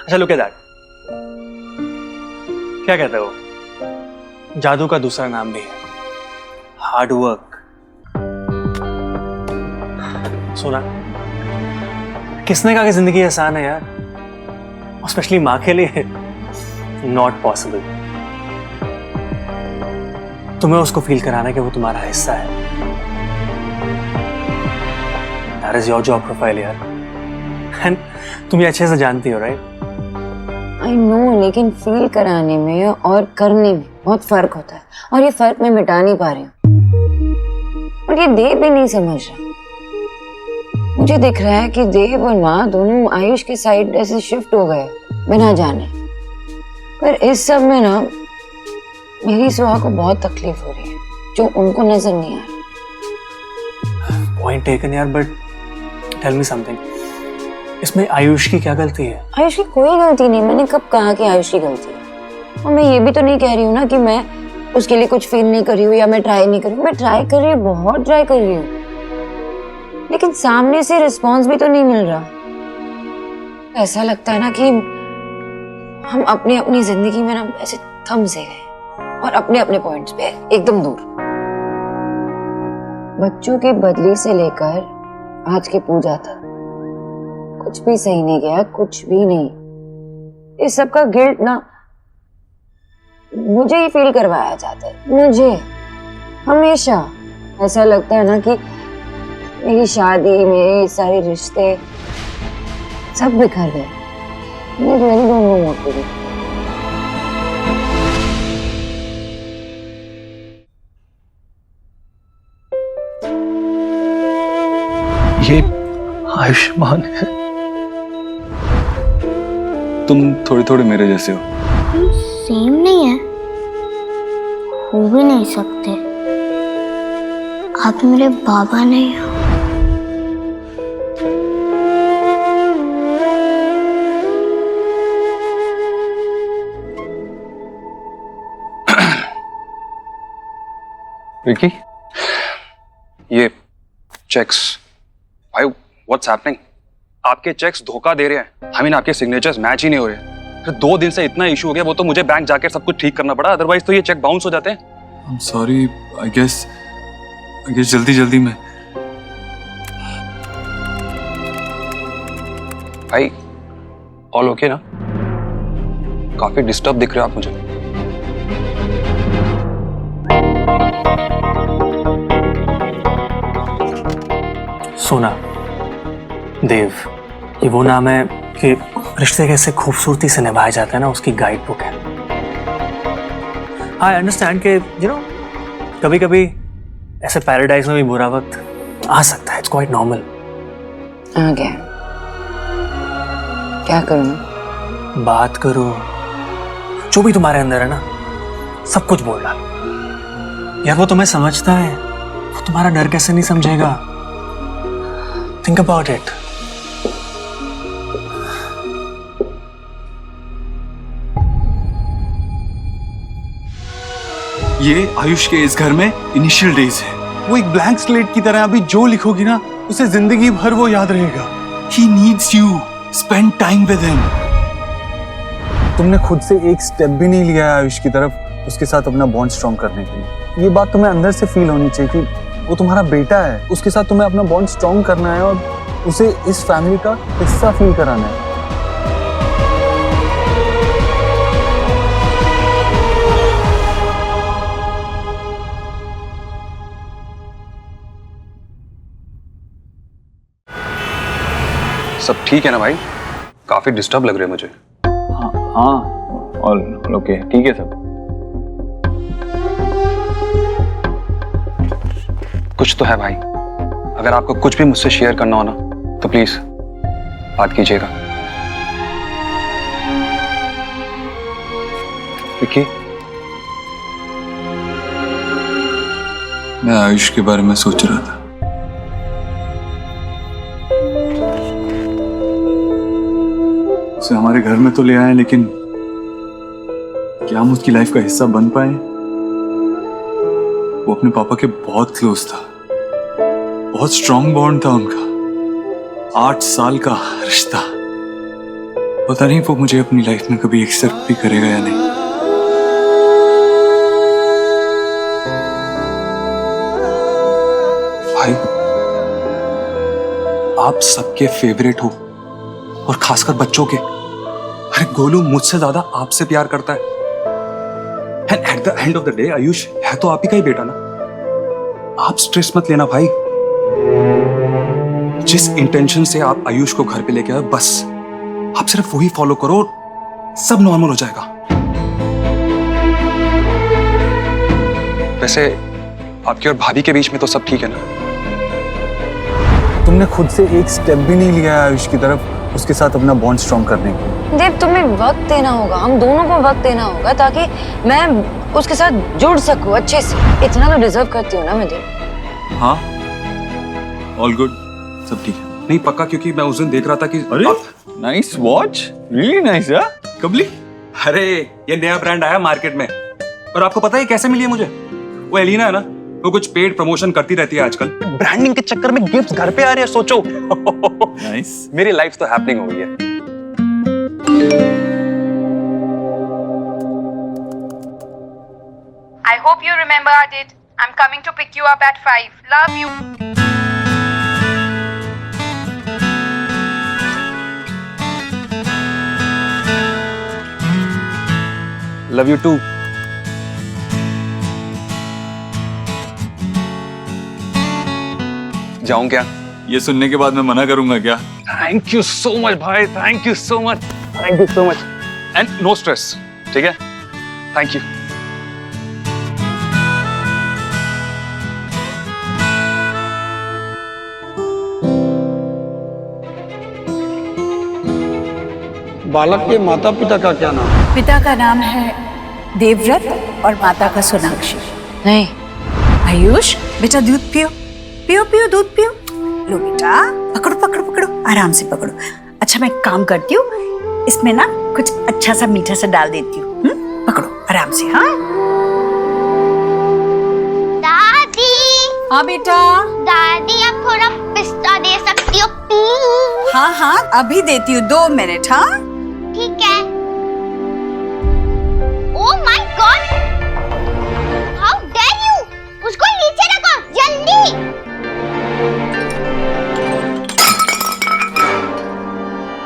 अच्छा लुक एट दैट। क्या कहते हो, जादू का दूसरा नाम भी है हार्ड वर्क। सुना, किसने कहा कि जिंदगी आसान है यार, स्पेशली माँ के लिए नॉट पॉसिबल। तुम्हें उसको फील कराना कि वो तुम्हारा हिस्सा है, that is your job profile यार। एंड तुम ये अच्छे से जानती हो, राइट? आई नो, लेकिन फील कराने में और करने में बहुत फर्क होता है, और ये फर्क मैं मिटा नहीं पा रही हूँ, और ये देव भी नहीं समझ रहा। मुझे दिख रहा है कि देव और माँ दोनों आयुष की साइड ऐसे शिफ्ट हो गए बिना जाने, पर इस सब में ना मेरी सुहा को बहुत तकलीफ हो रही है जो उनको नजर नहीं आ रहा। पॉइंट टेकन यार, बट टेल मी समथिंग, इसमें आयुष की क्या गलती है? आयुष की कोई गलती नहीं, मैंने कब कहा कि आयुष की गलती है? और मैं ये भी तो नहीं कह रही हूँ ना कि मैं उसके लिए कुछ फील नहीं कर रही हूँ या मैं ट्राई नहीं कर रही हूँ। मैं ट्राई कर रही हूँ, बहुत ट्राई कर रही हूँ, लेकिन सामने से रिस्पॉन्स भी तो नहीं मिल रहा। ऐसा लगता है ना कि हम अपनी अपनी जिंदगी में ना ऐसे थम से गए और अपने अपने पॉइंट्स पे एकदम दूर। बच्चों के बदली से लेकर आज की पूजा तक कुछ भी सही नहीं गया, कुछ भी नहीं। इस सब का गिल्ट ना मुझे ही फील करवाया जाता है। मुझे हमेशा ऐसा लगता है ना कि मेरी शादी, मेरे सारे रिश्ते सब बिखर गए, मेरी दोनों मौत हुई। ये आयुष्मान है, तुम थोड़े थोड़े मेरे जैसे हो। सेम नहीं है, हो भी नहीं सकते। आप मेरे बाबा नहीं हो। विकी, ये चेक्स, भाई व्हाट्स हैपनिंग? आपके चेक्स धोखा दे रहे हैं। आई मीन आपके सिग्नेचर्स मैच ही नहीं हो रहे। फिर 2 दिन से इतना इशू हो गया, वो तो मुझे बैंक जाकर सब कुछ ठीक करना पड़ा, अदरवाइज तो ये चेक बाउंस हो जाते हैं। I'm sorry, I guess जल्दी में। भाई ऑल ओके ना? काफी डिस्टर्ब दिख रहे हो आप मुझे। सोना, देव, ये वो नाम है कि रिश्ते कैसे खूबसूरती से निभाया जाता है ना, उसकी गाइड बुक है। आई अंडरस्टैंड कि कभी कभी ऐसे पैराडाइज में भी बुरा वक्त आ सकता है, इट्स क्वाइट नॉर्मल। आ गया, क्या करूं? बात करो, जो भी तुम्हारे अंदर है ना सब कुछ बोल डालो। यार वो तुम्हें समझता है, वो तुम्हारा डर कैसे नहीं समझेगा? Think about it. ये आयुष के इस घर में इनिशियल डेज है। वो एक ब्लैंक स्लेट की तरह, अभी जो लिखोगी ना उसे जिंदगी भर वो याद रहेगा। He needs you. Spend time with him. तुमने खुद से एक स्टेप भी नहीं लिया है आयुष की तरफ, उसके साथ अपना बॉन्ड स्ट्रॉन्ग करने के लिए। ये बात तुम्हें अंदर से फील होनी चाहिए कि वो तुम्हारा बेटा है, उसके साथ तुम्हें अपना बॉन्ड स्ट्रॉन्ग करना है और उसे इस फैमिली का हिस्सा फील कराना है। सब ठीक है ना भाई? काफी डिस्टर्ब लग रहे हैं मुझे। हाँ ऑल ओके, ठीक है सब। कुछ तो है भाई, अगर आपको कुछ भी मुझसे शेयर करना हो ना तो प्लीज बात कीजिएगा। विकी, मैं आयुष के बारे में सोच रहा था। उसे हमारे हमारे घर में तो ले आए, लेकिन क्या हम उसकी लाइफ का हिस्सा बन पाए? वो अपने पापा के बहुत क्लोज था, बहुत स्ट्रॉन्ग बॉन्ड था उनका, 8 साल का रिश्ता। पता नहीं वो मुझे अपनी लाइफ में कभी एक्सेप्ट भी करेगा या नहीं। भाई, आप सबके फेवरेट हो, और खासकर बच्चों के। अरे गोलू मुझसे ज्यादा आपसे प्यार करता है। And at the end of the day Ayush है तो आप ही का ही बेटा ना। आप स्ट्रेस मत लेना भाई। जिस इंटेंशन से आप आयुष को घर पे लेके आए, बस आप सिर्फ वही फॉलो करो, सब नॉर्मल हो जाएगा। वैसे आपकी और भाभी के बीच में तो सब ठीक है ना? तुमने खुद से एक स्टेप भी नहीं लिया आयुष की तरफ उसके साथ अपना बॉन्ड स्ट्रॉन्ग करने की। देव, तुम्हें वक्त देना होगा, हम दोनों को वक्त देना होगा, ताकि मैं उसके साथ जुड़ सकूं अच्छे से। इतना तो डिजर्व करती हूँ ना मैं देव। हाँ, ऑल गुड, सब ठीक है। नहीं पक्का, क्योंकि मैं उस दिन देख रहा था कि नाइस वॉच, रियली नाइस। कबली, अरे ये नया ब्रांड आया मार्केट में, और आपको पता है कैसे मिली है मुझे? वो एलिना है ना, वो कुछ पेड प्रमोशन करती रहती है आजकल। ब्रांडिंग के चक्कर में गिफ्ट्स घर पे आ रहे हैं, सोचो। नाइस। मेरी लाइफ तो हैपनिंग हो गई है। I hope you remember our date. I'm coming to pick you up at 5. Love you. Love you too. जाऊं क्या? ये सुनने के बाद मैं मना करूंगा क्या? थैंक यू सो मच भाई, thank you so much, thank you so much. And no stress, ठीक है? Thank you. बालक के माता पिता का क्या नाम है? पिता का नाम है देवव्रत और माता का सोनाक्षी। नहीं आयुष, बेटा दूध पियो, पियो पियो, दूध पियो। लो बेटा, पकड़ो पकड़ो पकड़ो, आराम से पकड़ो। अच्छा मैं एक काम करती हूँ, इसमें ना कुछ अच्छा सा मीठा सा डाल देती हूँ। पकड़ो आराम से। हाँ दादी। हाँ बेटा। दादी आप थोड़ा पिस्ता दे सकती हो प्लीज? हाँ हाँ अभी देती हूँ, 2 मिनट। हाँ ठीक है। Oh my God, how dare you! उसको नीचे रखो जल्दी।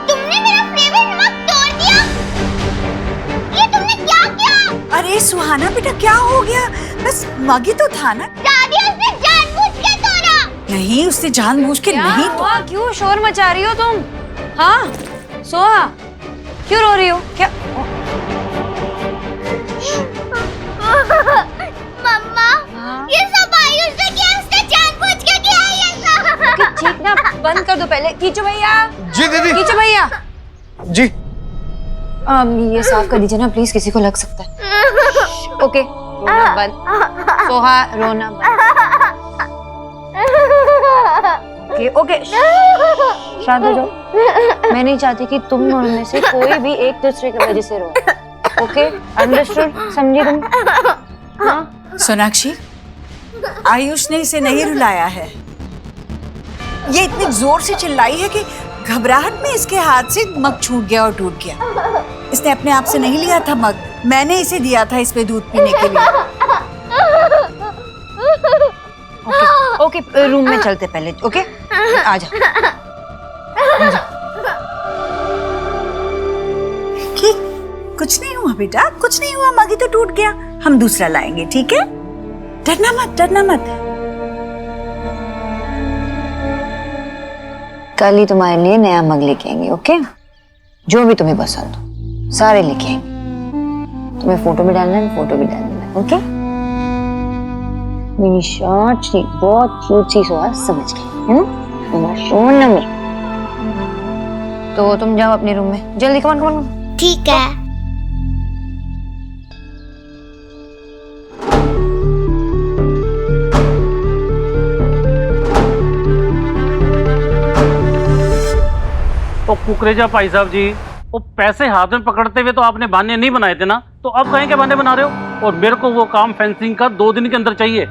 तुमने मेरा फेवरेट मग तोड़ दिया। ये तुमने क्या किया? अरे सुहाना बेटा, क्या हो गया? बस मग ही तो था ना। दादी उसने जानबूझ के तोड़ा। नहीं, उसने जानबूझ के नहीं हुआ? क्यों शोर मचा रही हो तुम? हाँ सोहा, क्यों रो रही हो? क्या मम्मा, ये सब आयुष ने किया, उसने जानबूझ के किया ये सब। चीखना बंद कर दो पहले। खींचो भैया। जी दीदी। खींचो भैया। जी। ये साफ कर दीजिए ना प्लीज, किसी को लग सकता है। ओके, रोना बंद। सोहा रोना बंद। ओके शांत हो जाओ। मैं नहीं चाहती कि तुम दोनों में से कोई भी एक दूसरे की वजह से रो। Okay, understood? समझी तुम? हाँ? सोनाक्षी, आयुष ने इसे नहीं रुलाया है। ये इतनी जोर से चिल्लाई है कि घबराहट में इसके हाथ से मग छूट गया और टूट गया। इसने अपने आप से नहीं लिया था मग, मैंने इसे दिया था इसमें दूध पीने के लिए। ओके, रूम में चलते पहले। ओके आजा। कुछ नहीं हुआ बेटा, कुछ नहीं हुआ, मग ही तो टूट गया। हम दूसरा लाएंगे, ठीक है? डरना मत, डरना मत। कल ही तुम्हारे लिए नया मग लेके आएंगे। ओके, जो भी तुम्हें पसंद हो सारे लेके आएंगे। तुम्हें फोटो भी डालना है, फोटो भी डालना है। ओके, मेरी शॉर्ट सी बहुत क्यूट सी सोहा समझ गई है ना? तुम्हारा सोना में। तो तुम जाओ अपने रूम में जल्दी। कमान कमान। ठीक है। तो कुकरेजा भाई साहब जी, वो पैसे हाथ में पकड़ते हुए तो आपने बहाने नहीं बनाए थे ना, तो अब कहीं के बहाने बना रहे हो? और मेरे को वो काम फेंसिंग का 2 दिन के अंदर चाहिए।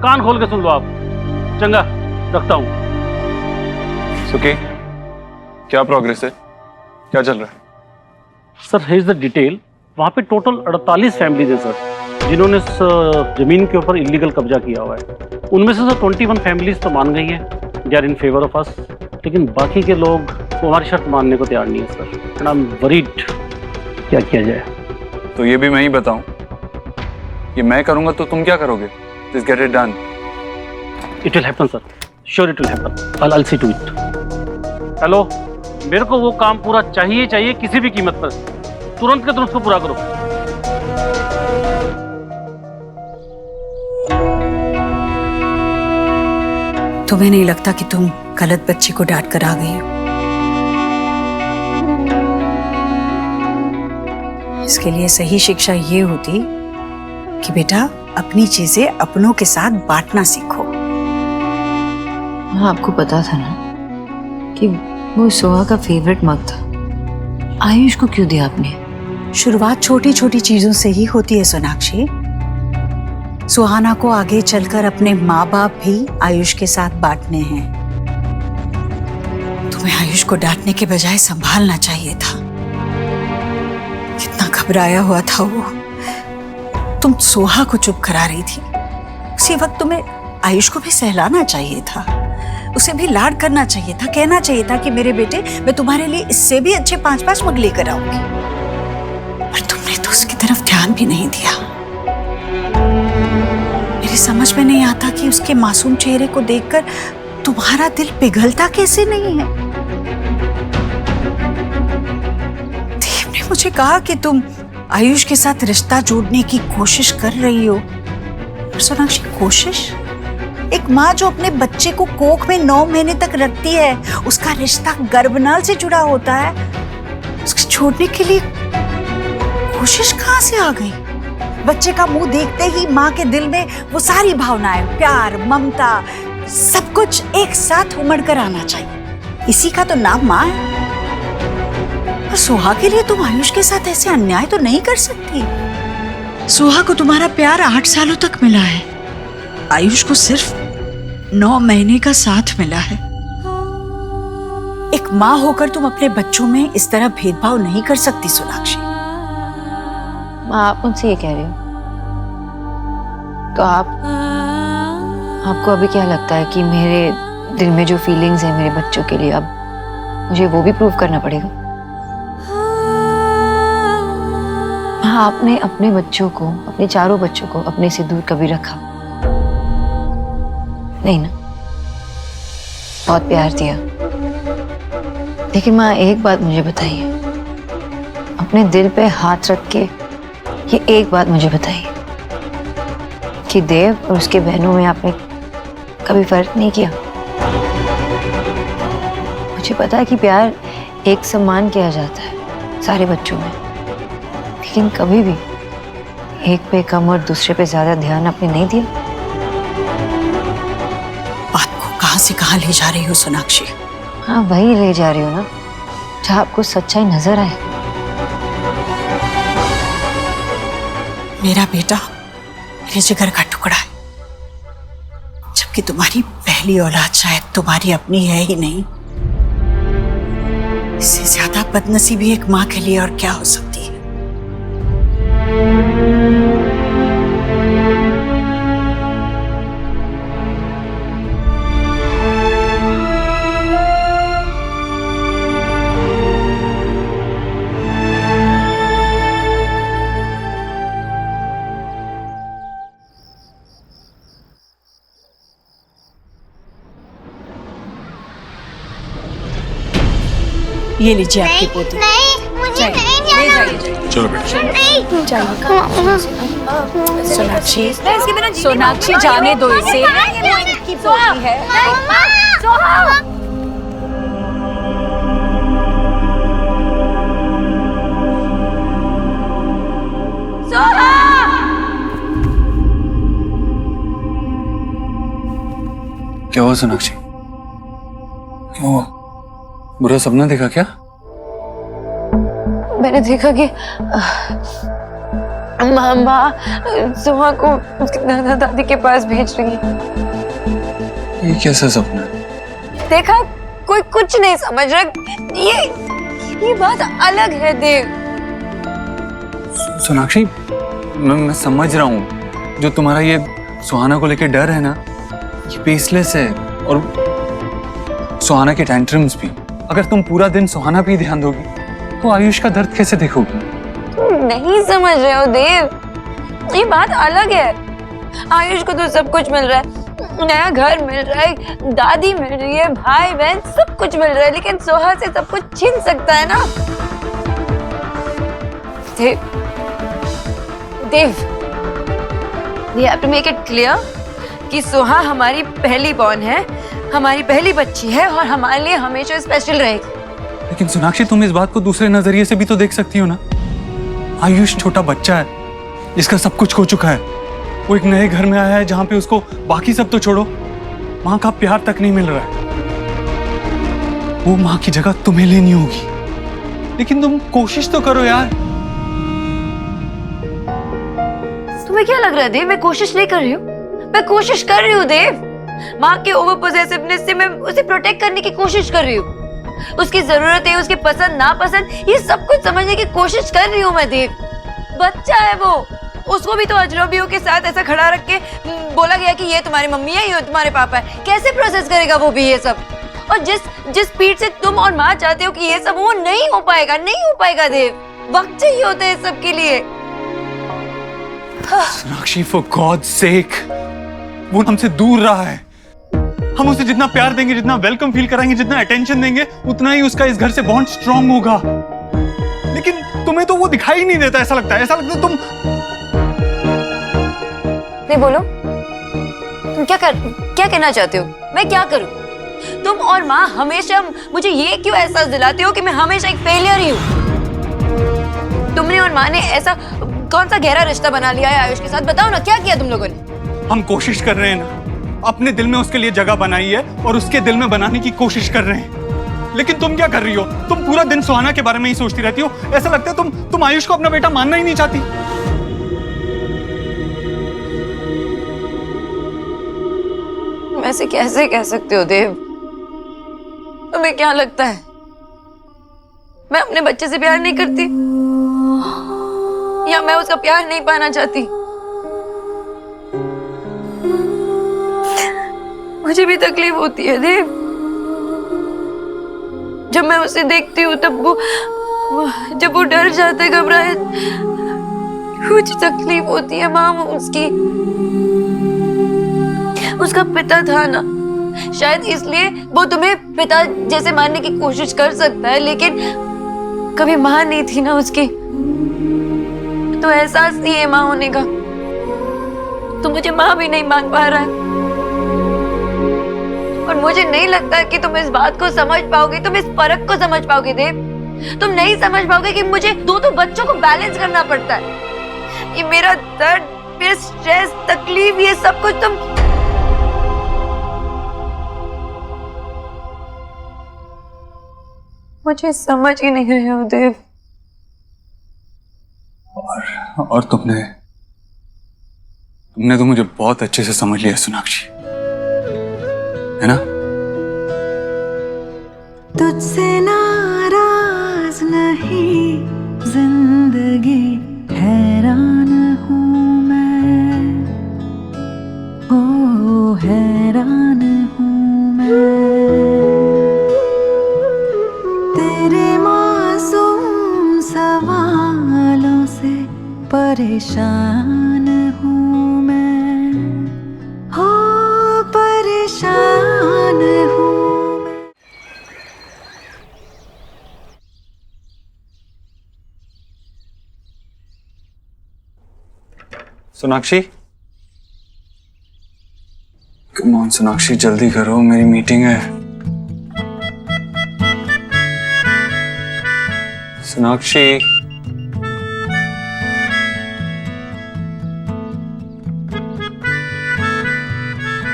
कान खोल के सुन लो आप। चंगा, रखता हूँ। सुखी, क्या प्रोग्रेस है, क्या चल रहा है? Sir hedge the detail. वहाँ पे टोटल 48 फैमिलीज है सर, जिन्होंने इस जमीन के ऊपर इलीगल कब्जा किया हुआ है। उनमें से सर 21 फैमिलीज तो मान गई हैं, they are in favour of us, लेकिन बाकी के लोग तो हमारी शर्त मानने को तैयार नहीं है sir. And I am worried, क्या किया जाए? तो ये भी मैं ही बताऊं, ये मैं करूंगा तो तुम क्या करोगे? Just get it done. It will happen sir, sure it will happen. I see to it. Hello, मेरे को वो काम पूरा चाहिए किसी भी कीमत पर। तुरंत के तुरंत उसको पूरा करो। तुम्हें नहीं लगता कि तुम गलत बच्चे को डांट कर आ गई हो? इसके लिए सही शिक्षा ये होती कि बेटा अपनी चीजें अपनों के साथ बांटना सीखो। हाँ, आपको पता था ना कि वो सोहा का फेवरेट मग था। आयुष को क्यों दिया आपने? शुरुआत छोटी छोटी चीजों से ही होती है सोनाक्षी। सुहाना को आगे चलकर अपने माँ बाप भी आयुष के साथ बांटने हैं। तुम्हें आयुष को डांटने के बजाय संभालना चाहिए था। कितना घबराया हुआ था वो। तुम सोहा को चुप करा रही थी, उसी वक्त तुम्हें आयुष को भी सहलाना चाहिए था, उसे भी लाड करना चाहिए था, कहना चाहिए था कि मेरे बेटे, मैं तुम्हारे लिए इससे भी अच्छे 5-5 मग लेकर आऊंगी। पर तुमने तो उसकी तरफ ध्यान भी नहीं दिया। मेरी समझ में नहीं आता कि उसके मासूम चेहरे को देखकर तुम्हारा दिल पिघलता कैसे नहीं है। देव ने मुझे कहा कि तुम आयुष के साथ रिश्ता जोड़ने की कोशिश कर रही हो। पर सोनाक्षी, कोशिश? एक माँ जो अपने बच्चे को कोख में 9 महीने तक रखती है, उसका रिश्ता गर्भनाल से जुड़ा होता है, उसको छोड़ने के लिए कोशिश कहाँ से आ गई? बच्चे का मुंह देखते ही माँ के दिल में वो सारी भावनाएं, प्यार, ममता, सब कुछ एक साथ उमड़ कर आना चाहिए। इसी का तो नाम माँ है। और सोहा के लिए तुम आयुष के साथ ऐसे अन्याय तो नहीं कर सकती। सोहा को तुम्हारा प्यार 8 सालों तक मिला है, आयुष को सिर्फ 9 महीने का साथ मिला है। एक माँ होकर तुम अपने बच्चों में इस तरह भेदभाव नहीं कर सकती सोनाक्षी। माँ, आप मुझसे ये कह रही हो तो आपको अभी क्या लगता है कि मेरे दिल में जो फीलिंग्स है मेरे बच्चों के लिए, अब मुझे वो भी प्रूव करना पड़ेगा? हाँ, आपने अपने बच्चों को, अपने चारों बच्चों को अपने से दूर कभी रखा नहीं ना? बहुत प्यार दिया। लेकिन माँ, एक बात मुझे बताइए, अपने दिल पे हाथ रख के ये एक बात मुझे बताइए कि देव और उसके बहनों में आपने कभी फर्क नहीं किया? मुझे पता है कि प्यार एक समान किया जाता है सारे बच्चों में, लेकिन कभी भी एक पे कम और दूसरे पे ज्यादा ध्यान आपने नहीं दिया। बात को कहां से कहां ले जा रही हो सोनाक्षी? हाँ, वही ले जा रही हो ना जहाँ आपको सच्चाई नजर आए। मेरा बेटा मेरे जिगर का टुकड़ा है, जबकि तुम्हारी पहली औलाद शायद तुम्हारी अपनी है ही नहीं। इससे ज्यादा बदनसीबी एक माँ के लिए और क्या हो सकती है? ये लीजिए आपकी पोती। नहीं, मुझे नहीं जाना। चलो बेटा। नहीं सोनाक्षी, सोनाक्षी जाने दो इसे, ये इनकी पोती है। क्या हुआ सोनाक्षी? वो बुरा सपना देखा क्या? मैंने देखा कि माँ सुहा को उसके दादा दादी के पास भेज रही है। ये कैसा सपना है? देखा, कोई कुछ नहीं समझ रहा। ये बात अलग है देव। सोनाक्षी, मैं समझ रहा हूँ, जो तुम्हारा ये सुहाना को लेके डर है ना, ये बेसलेस है। और सुहाना के टेंट्रम्स भी। अगर तुम पूरा दिन सुहाना पे ही ध्यान दोगी तो आयुष का दर्द कैसे देखोगी? नहीं समझ रहे हो देव, ये बात अलग है। आयुष को तो सब कुछ मिल रहा है, नया घर मिल रहा है, दादी मिल रही है, भाई बहन सब कुछ मिल रहा है, लेकिन सोहा से सब कुछ छीन सकता है ना। देव, we have to make it clear कि सोहा हमारी पहली बॉर्न है, हमारी पहली बच्ची है और हमारे लिए हमेशा स्पेशल रहेगी। लेकिन सोनाक्षी, तुम इस बात को दूसरे नजरिए से भी तो देख सकती हो ना। आयुष छोटा बच्चा है जिसका सब कुछ खो चुका है। वो एक नए घर में आया है जहां पे उसको बाकी सब तो छोड़ो, माँ का प्यार तक नहीं मिल रहा है। वो माँ की जगह तुम्हें लेनी होगी, लेकिन तुम कोशिश तो करो यार। तुम्हें क्या लग रहा है देव, मैं कोशिश नहीं कर रही हूँ? मैं कोशिश कर रही हूँ देव। माँ के ओवर पोजेसिवनेस से मैं उसे प्रोटेक्ट करने की कोशिश कर रही हूँ। उसकी जरूरतें, उसकी पसंद नापसंद, ये सब कुछ समझने की कोशिश कर रही हूँ मैं देव। बच्चा है वो, उसको भी तो अजनबियों के साथ ऐसा खड़ा रख के बोला गया कि ये तुम्हारी मम्मी है, ये तुम्हारे पापा है। कैसे प्रोसेस करेगा वो भी ये सब? और जिस स्पीड से तुम और माँ चाहते हो कि ये सब, वो नहीं हो पाएगा, नहीं हो पाएगा देव। वक्त चाहिए होता है सब के लिए। सोनाक्षी, फॉर गॉड्स सेक, वो हमसे दूर रहा है। हम उसे जितना प्यार देंगे, जितना वेलकम फील कराएंगे, जितना अटेंशन देंगे, उतना ही उसका इस घर से बॉन्ड स्ट्रांग होगा। लेकिन तुम्हें तो वो दिखाई नहीं देता। ऐसा लगता है तुम नहीं बोलो, तुम क्या कहना चाहते हो? मैं क्या करूं? तुम और माँ हमेशा मुझे ये क्यों एहसास दिलाते हो कि मैं हमेशा एक फेलियर ही हूँ? तुमने और माँ ने ऐसा कौन सा गहरा रिश्ता बना लिया है आयुष के साथ? बताओ ना, क्या किया तुम लोगों ने? हम कोशिश कर रहे हैं ना, अपने दिल में उसके लिए जगह बनाई है और उसके दिल में बनाने की कोशिश कर रहे हैं। लेकिन तुम क्या कर रही हो? तुम पूरा दिन सुहाना के बारे में ही सोचती रहती हो। ऐसा लगता है तुम आयुष को अपना बेटा मानना ही नहीं चाहती। ऐसे कैसे कह सकते हो देव? तुम्हें क्या लगता है मैं अपने बच्चे से प्यार नहीं करती, या मैं उसका प्यार नहीं पाना चाहती? मुझे भी तकलीफ होती है देव। जब मैं उसे देखती हूँ तब जब वो डर जाता है, घबराए, मुझे तकलीफ होती है। माँ उसकी, उसका पिता था ना, शायद इसलिए वो तुम्हें पिता जैसे मानने की कोशिश कर सकता है, लेकिन कभी माँ नहीं थी ना उसकी, तो एहसास नहीं है माँ होने का। तो मुझे माँ भी नहीं मान पा रहा है, और मुझे नहीं लगता कि तुम इस बात को समझ पाओगे, तुम इस फर्क को समझ पाओगे देव। तुम नहीं समझ पाओगे कि मुझे दो बच्चों को बैलेंस करना पड़ता है। ये मेरा दर्द, मेरा स्ट्रेस, तकलीफ, ये सब कुछ तुम मुझे समझ ही नहीं रहे हो देव। और तुमने तो मुझे बहुत अच्छे से समझ लिया सोनाक्षी, है ना? तुझसे नाराज नहीं जिंदगी, हैरान हूँ मैं, ओ हैरान हूँ मैं, तेरे मासूम सवालों से परेशान हूँ मैं, हो परेशान हूँ। सोनाक्षी, कम ऑन सोनाक्षी, जल्दी करो, मेरी मीटिंग है। सोनाक्षी,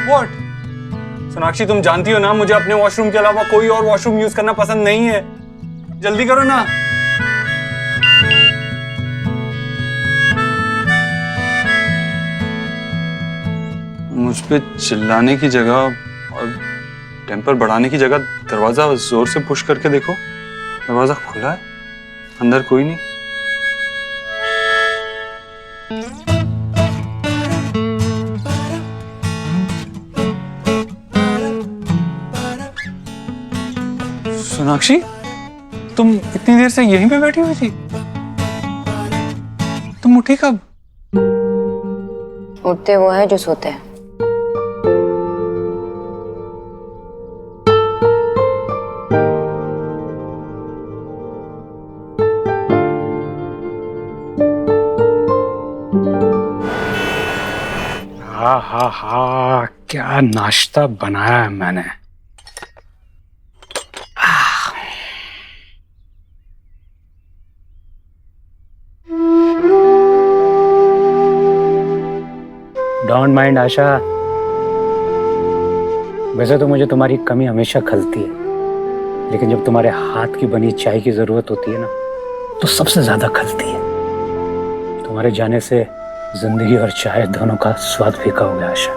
व्हाट? सोनाक्षी, तुम जानती हो ना मुझे अपने वॉशरूम के अलावा कोई और वॉशरूम यूज करना पसंद नहीं है। जल्दी करो ना। मुझ पे चिल्लाने की जगह और टेम्पर बढ़ाने की जगह दरवाजा जोर से पुश करके देखो। दरवाजा खुला है, अंदर कोई नहीं। सोनाक्षी, तुम इतनी देर से यहीं पे बैठी हुई थी? तुम उठी कब? उठते वो है जो सोते हैं। हा क्या नाश्ता बनाया है मैंने। डोंट माइंड आशा, वैसे तो मुझे तुम्हारी कमी हमेशा खलती है, लेकिन जब तुम्हारे हाथ की बनी चाय की जरूरत होती है ना, तो सबसे ज्यादा खलती है। तुम्हारे जाने से जिंदगी और चाय दोनों का स्वाद फीका हो गया आशा।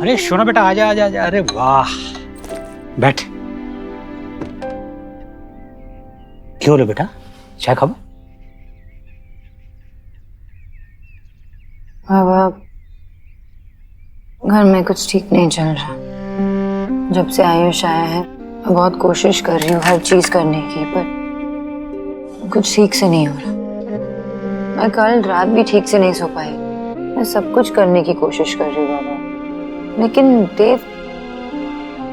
अरे शोना बेटा, आजा आजा आजा। अरे वाह, बैठ। क्यों रे बेटा, चाय खाओ? बाबा, घर में कुछ ठीक नहीं चल रहा। जब से आयुष आया है मैं बहुत कोशिश कर रही हूँ हर चीज करने की, पर कुछ ठीक से नहीं हो रहा। मैं कल रात भी ठीक से नहीं सो पाई। मैं सब कुछ करने की कोशिश कर रही हूँ बाबा, लेकिन देव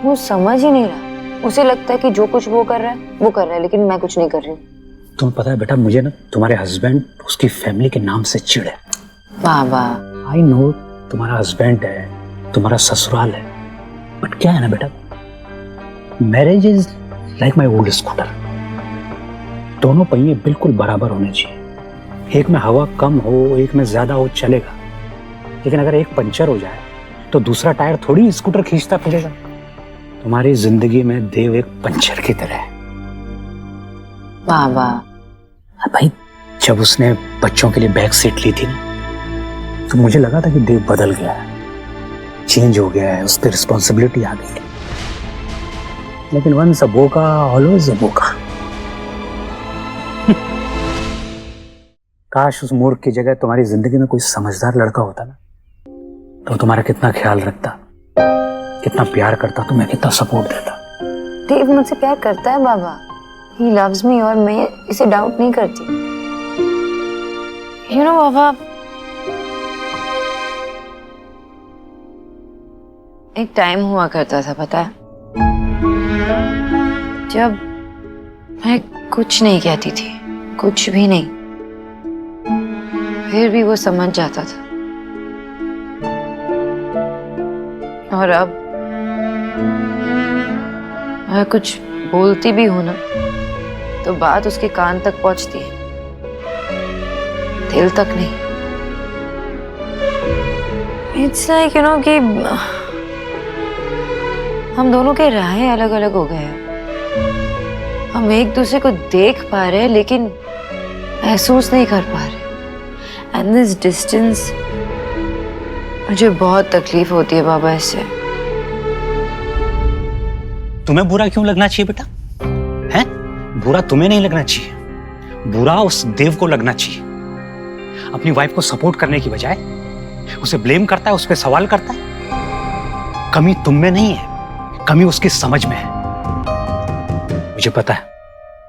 वो समझ ही नहीं रहा। उसे लगता है कि जो कुछ वो कर रहा है वो कर रहा है, लेकिन मैं कुछ नहीं कर रही हूँ। तुम्हें पता है बेटा, मुझे ना तुम्हारे हस्बैंड उसकी फैमिली के नाम से चिढ़ है। बाबा आई नो तुम्हारा हस्बैंड है, तुम्हारा ससुराल है, बट क्या है ना बेटा, marriage is like my old scooter. दोनों पहिए बिल्कुल बराबर होने चाहिए। एक में हवा कम हो, एक में ज्यादा हो, चलेगा, लेकिन अगर एक पंचर हो जाए तो दूसरा टायर थोड़ी स्कूटर खींचता फिरेगा। तुम्हारी जिंदगी में देव एक पंचर की तरह है बाबा। भाई, जब उसने बच्चों के लिए बैक सीट ली थी ना, तो मुझे लगा था कि देव बदल गया है, चेंज हो गया है, उस पर रिस्पॉन्सिबिलिटी आ गई है। लेकिन वंस अ बोका ऑलवेज अ बोका। काश उस मूर्ख की जगह तुम्हारी जिंदगी में कोई समझदार लड़का होता ना, तो तुम्हारा कितना ख्याल रखता, कितना प्यार करता, तुम्हें कितना सपोर्ट देता। देव मुझसे प्यार करता है बाबा, ही लव्स मी, और मैं इसे डाउट नहीं करती। यू नो बाबा, एक टाइम हुआ करता था पता है, जब मैं कुछ नहीं कहती थी, कुछ भी नहीं, फिर भी वो समझ जाता था। और अब मैं कुछ बोलती भी हूं ना, तो बात उसके कान तक पहुंचती है, दिल तक नहीं। इट्स लाइक यू नो कि हम दोनों के राहें अलग अलग हो गए हैं। हम एक दूसरे को देख पा रहे हैं, लेकिन महसूस नहीं कर पा रहे। एंड दिस डिस्टेंस, मुझे बहुत तकलीफ होती है बाबा इससे। तुम्हें बुरा क्यों लगना चाहिए बेटा? हैं? बुरा तुम्हें नहीं लगना चाहिए, बुरा उस देव को लगना चाहिए। अपनी वाइफ को सपोर्ट करने की बजाय उसे ब्लेम करता है, उस पर सवाल करता है। कमी तुम में नहीं है, कमी उसकी समझ में है। मुझे पता है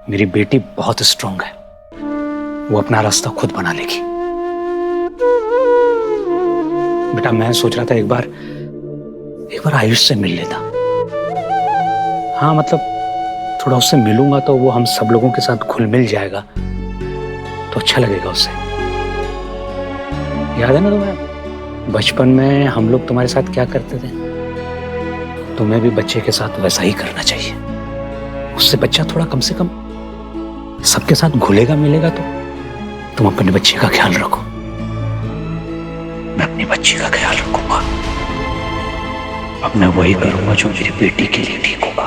मेरी बेटी बहुत स्ट्रांग है, वो अपना रास्ता खुद बना लेगी। बेटा, मैं सोच रहा था एक बार आयुष से मिल लेता। हाँ मतलब थोड़ा उससे मिलूंगा तो वो हम सब लोगों के साथ घुल मिल जाएगा, तो अच्छा लगेगा उसे। याद है ना तुम्हें बचपन में हम लोग तुम्हारे साथ क्या करते थे? तुम्हें भी बच्चे के साथ वैसा ही करना चाहिए। उससे बच्चा थोड़ा कम से कम सबके साथ घुलेगा मिलेगा। तो तुम अपने बच्चे का ख्याल रखो, मैं अपनी बच्ची का ख्याल रखूंगा। अब मैं वही करूंगा जो मेरी बेटी के लिए ठीक होगा।